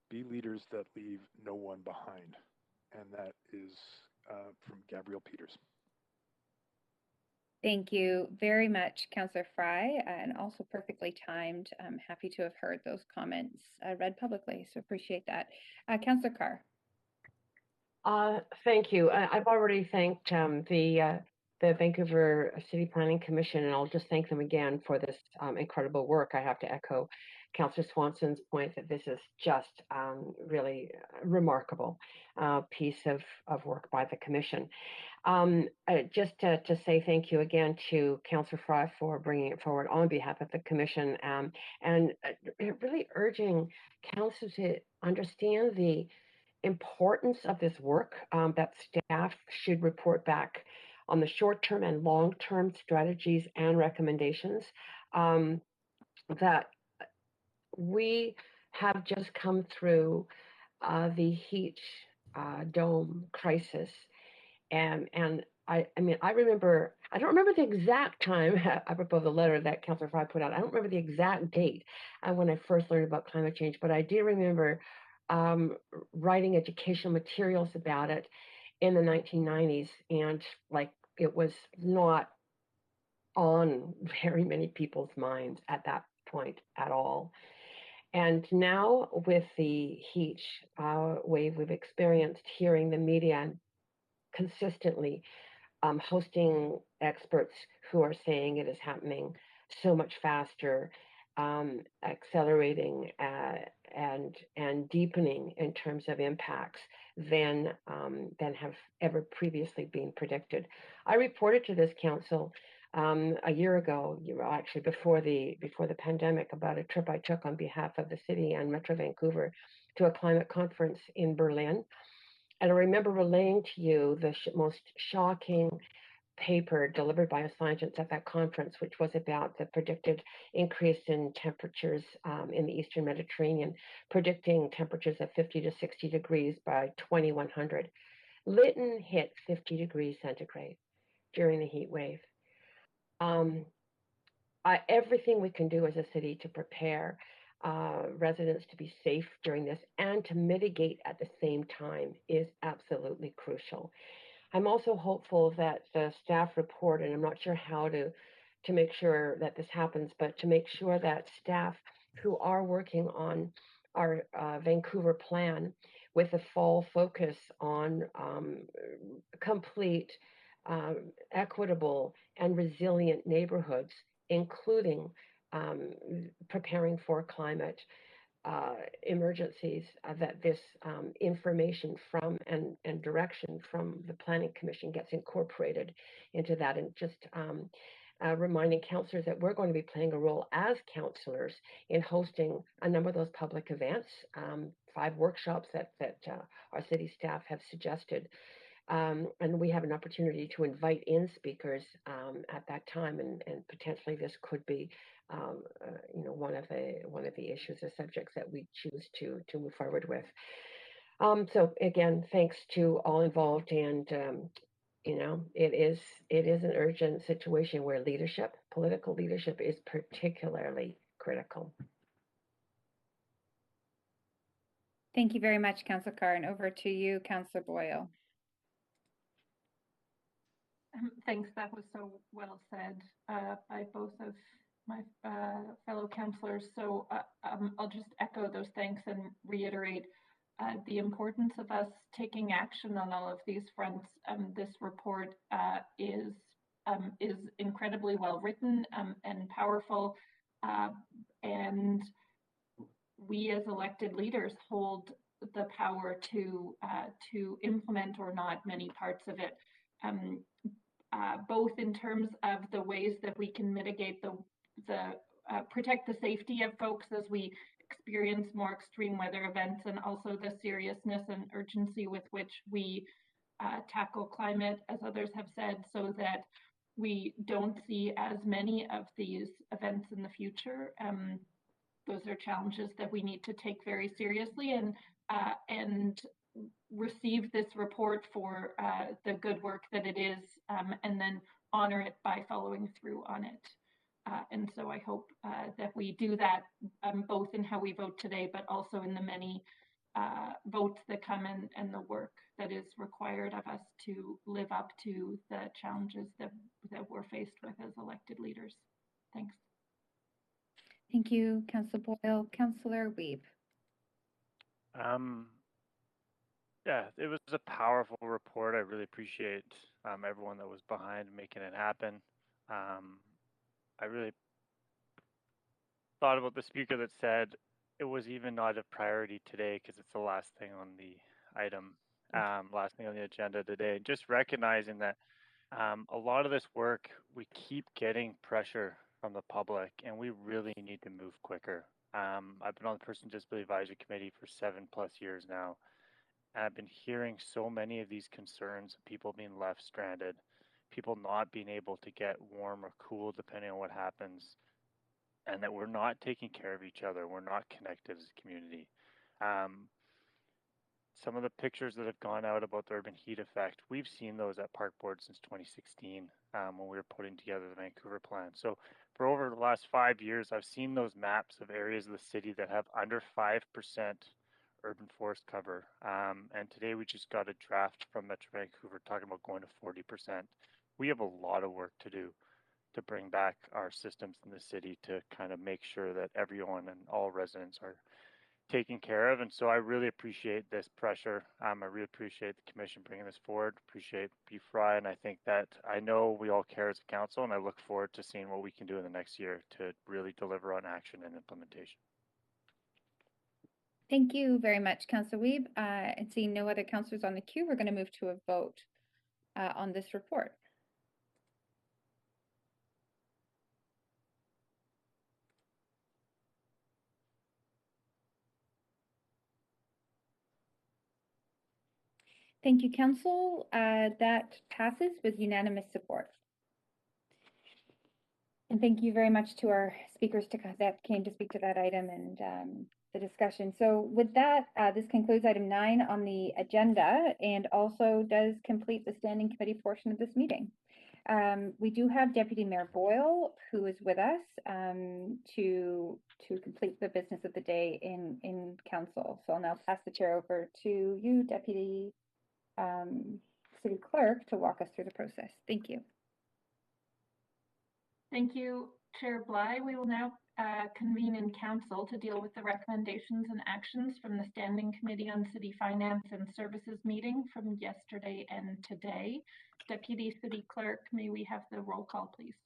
Be leaders that leave no one behind. And that is from Gabrielle Peters. Thank you very much, Councillor Fry, and also perfectly timed. I'm happy to have heard those comments read publicly, so appreciate that. Councillor Carr. Thank you. I've already thanked the Vancouver City Planning Commission, and I'll just thank them again for this incredible work. I have to echo Councillor Swanson's point that this is just really remarkable piece of work by the Commission. Just to say thank you again to Councillor Fry for bringing it forward on behalf of the Commission, and really urging Council to understand the importance of this work, that staff should report back on the short-term and long-term strategies and recommendations, that we have just come through the heat dome crisis. And I mean, I don't remember the exact time, apropos the letter that Councillor Fry put out, I don't remember the exact date when I first learned about climate change, but I do remember writing educational materials about it in the 1990s, and like it was not on very many people's minds at that point at all. And now with the heat wave we've experienced, hearing the media consistently hosting experts who are saying it is happening so much faster, accelerating and deepening in terms of impacts than have ever previously been predicted. I reported to this council a year ago, actually before the pandemic, about a trip I took on behalf of the city and Metro Vancouver to a climate conference in Berlin. And I remember relaying to you the most shocking paper delivered by a scientist at that conference, which was about the predicted increase in temperatures in the Eastern Mediterranean, predicting temperatures of 50 to 60 degrees by 2100. Lytton hit 50 degrees centigrade during the heat wave. Everything we can do as a city to prepare residents to be safe during this and to mitigate at the same time is absolutely crucial. I'm also hopeful that the staff report, and I'm not sure how to make sure that this happens, but to make sure that staff who are working on our Vancouver plan with a fall focus on complete, equitable, and resilient neighborhoods, including preparing for climate emergencies, that this information from and direction from the Planning Commission gets incorporated into that, and just reminding councillors that we're going to be playing a role as councillors in hosting a number of those public events, 5 workshops that our city staff have suggested. And we have an opportunity to invite in speakers at that time, and potentially this could be, one of the issues or subjects that we choose to move forward with. So again, thanks to all involved, and it is an urgent situation where political leadership, is particularly critical. Thank you very much, Councillor Carr, and over to you, Councillor Boyle. Thanks. That was so well said by both of my fellow councillors. So I'll just echo those thanks and reiterate the importance of us taking action on all of these fronts. This report is is incredibly well written and powerful, and we as elected leaders hold the power to implement or not many parts of it, both in terms of the ways that we can mitigate protect the safety of folks as we experience more extreme weather events, and also the seriousness and urgency with which we tackle climate, as others have said, so that we don't see as many of these events in the future. Those are challenges that we need to take very seriously, and receive this report for the good work that it is, and then honor it by following through on it. And so I hope that we do that both in how we vote today, but also in the many votes that come and the work that is required of us to live up to the challenges that we're faced with as elected leaders. Thanks. Thank you, Councillor Boyle. Councillor Wiebe. Yeah, it was a powerful report. I really appreciate everyone that was behind making it happen. I really thought about the speaker that said it was even not a priority today because it's the last thing on the item, last thing on the agenda today. Just recognizing that a lot of this work, we keep getting pressure from the public, and we really need to move quicker. I've been on the Person with Disability Advisory Committee for 7+ years now, and I've been hearing so many of these concerns of people being left stranded, people not being able to get warm or cool depending on what happens, and that we're not taking care of each other. We're not connected as a community. Some of the pictures that have gone out about the urban heat effect, we've seen those at Park Board since 2016 when we were putting together the Vancouver plan. So for over the last 5 years, I've seen those maps of areas of the city that have under 5% urban forest cover. And today we just got a draft from Metro Vancouver talking about going to 40%. We have a lot of work to do to bring back our systems in the city to kind of make sure that everyone and all residents are taken care of. And so I really appreciate this pressure. I really appreciate the commission bringing this forward, appreciate Beef Fry, and I think that I know we all care as a council, and I look forward to seeing what we can do in the next year to really deliver on action and implementation. Thank you very much, Councillor Wiebe. And seeing no other councillors on the queue, we're going to move to a vote on this report. Thank you, Council. That passes with unanimous support. And thank you very much to our speakers that came to speak to that item and the discussion. So with that, this concludes item 9 on the agenda and also does complete the standing committee portion of this meeting. We do have Deputy Mayor Boyle, who is with us to complete the business of the day in council. So I'll now pass the chair over to you, Deputy City Clerk, to walk us through the process. Thank you. Thank you, Chair Bly. We will now convene in council to deal with the recommendations and actions from the Standing Committee on City Finance and Services meeting from yesterday and today. Deputy City Clerk, may we have the roll call, please?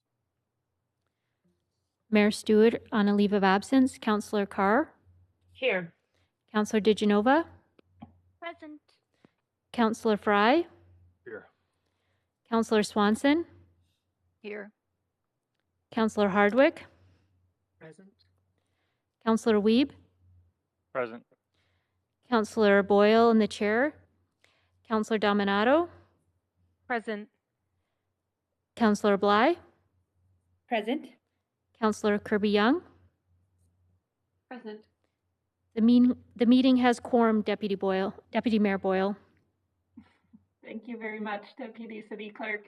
Mayor Stewart on a leave of absence. Councillor Carr. Here. Councillor DiGenova. Present. Councillor Fry. Here. Councillor Swanson. Here. Councillor Hardwick. Present. Councillor Wiebe. Present. Councillor Boyle in the chair. Councillor Dominato. Present. Councillor Bly. Present. Councillor Kirby-Young. Present. The meeting has quorum, Deputy Mayor Boyle. Thank you very much, Deputy City Clerk.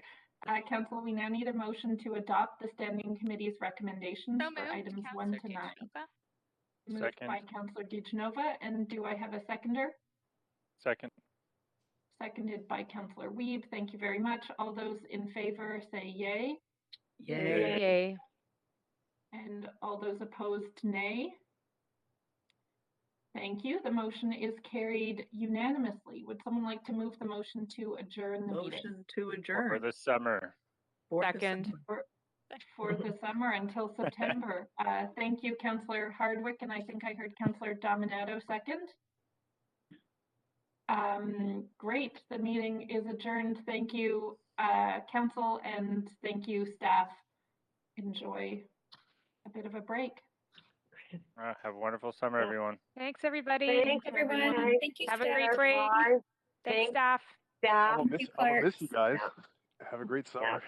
Council, we now need a motion to adopt the Standing Committee's recommendations for items 1 to 9. Moved by Councillor DiGenova, and do I have a seconder? Second. Seconded by Councillor Wiebe. Thank you very much. All those in favor say yay. Yay. Yay. And all those opposed, nay. Thank you. The motion is carried unanimously. Would someone like to move the motion to adjourn the meeting? Motion to adjourn. For the summer. Second. For the summer until September. Thank you, Councillor Hardwick, and I think I heard Councillor Dominato second. Great, the meeting is adjourned. Thank you, Council, and thank you, staff. Enjoy a bit of a break. Have a wonderful summer, everyone. Thanks, everybody. Thanks, everyone. Thank you, Have a staff. great break. Thanks, staff. I'm gonna miss you guys. Have a great summer.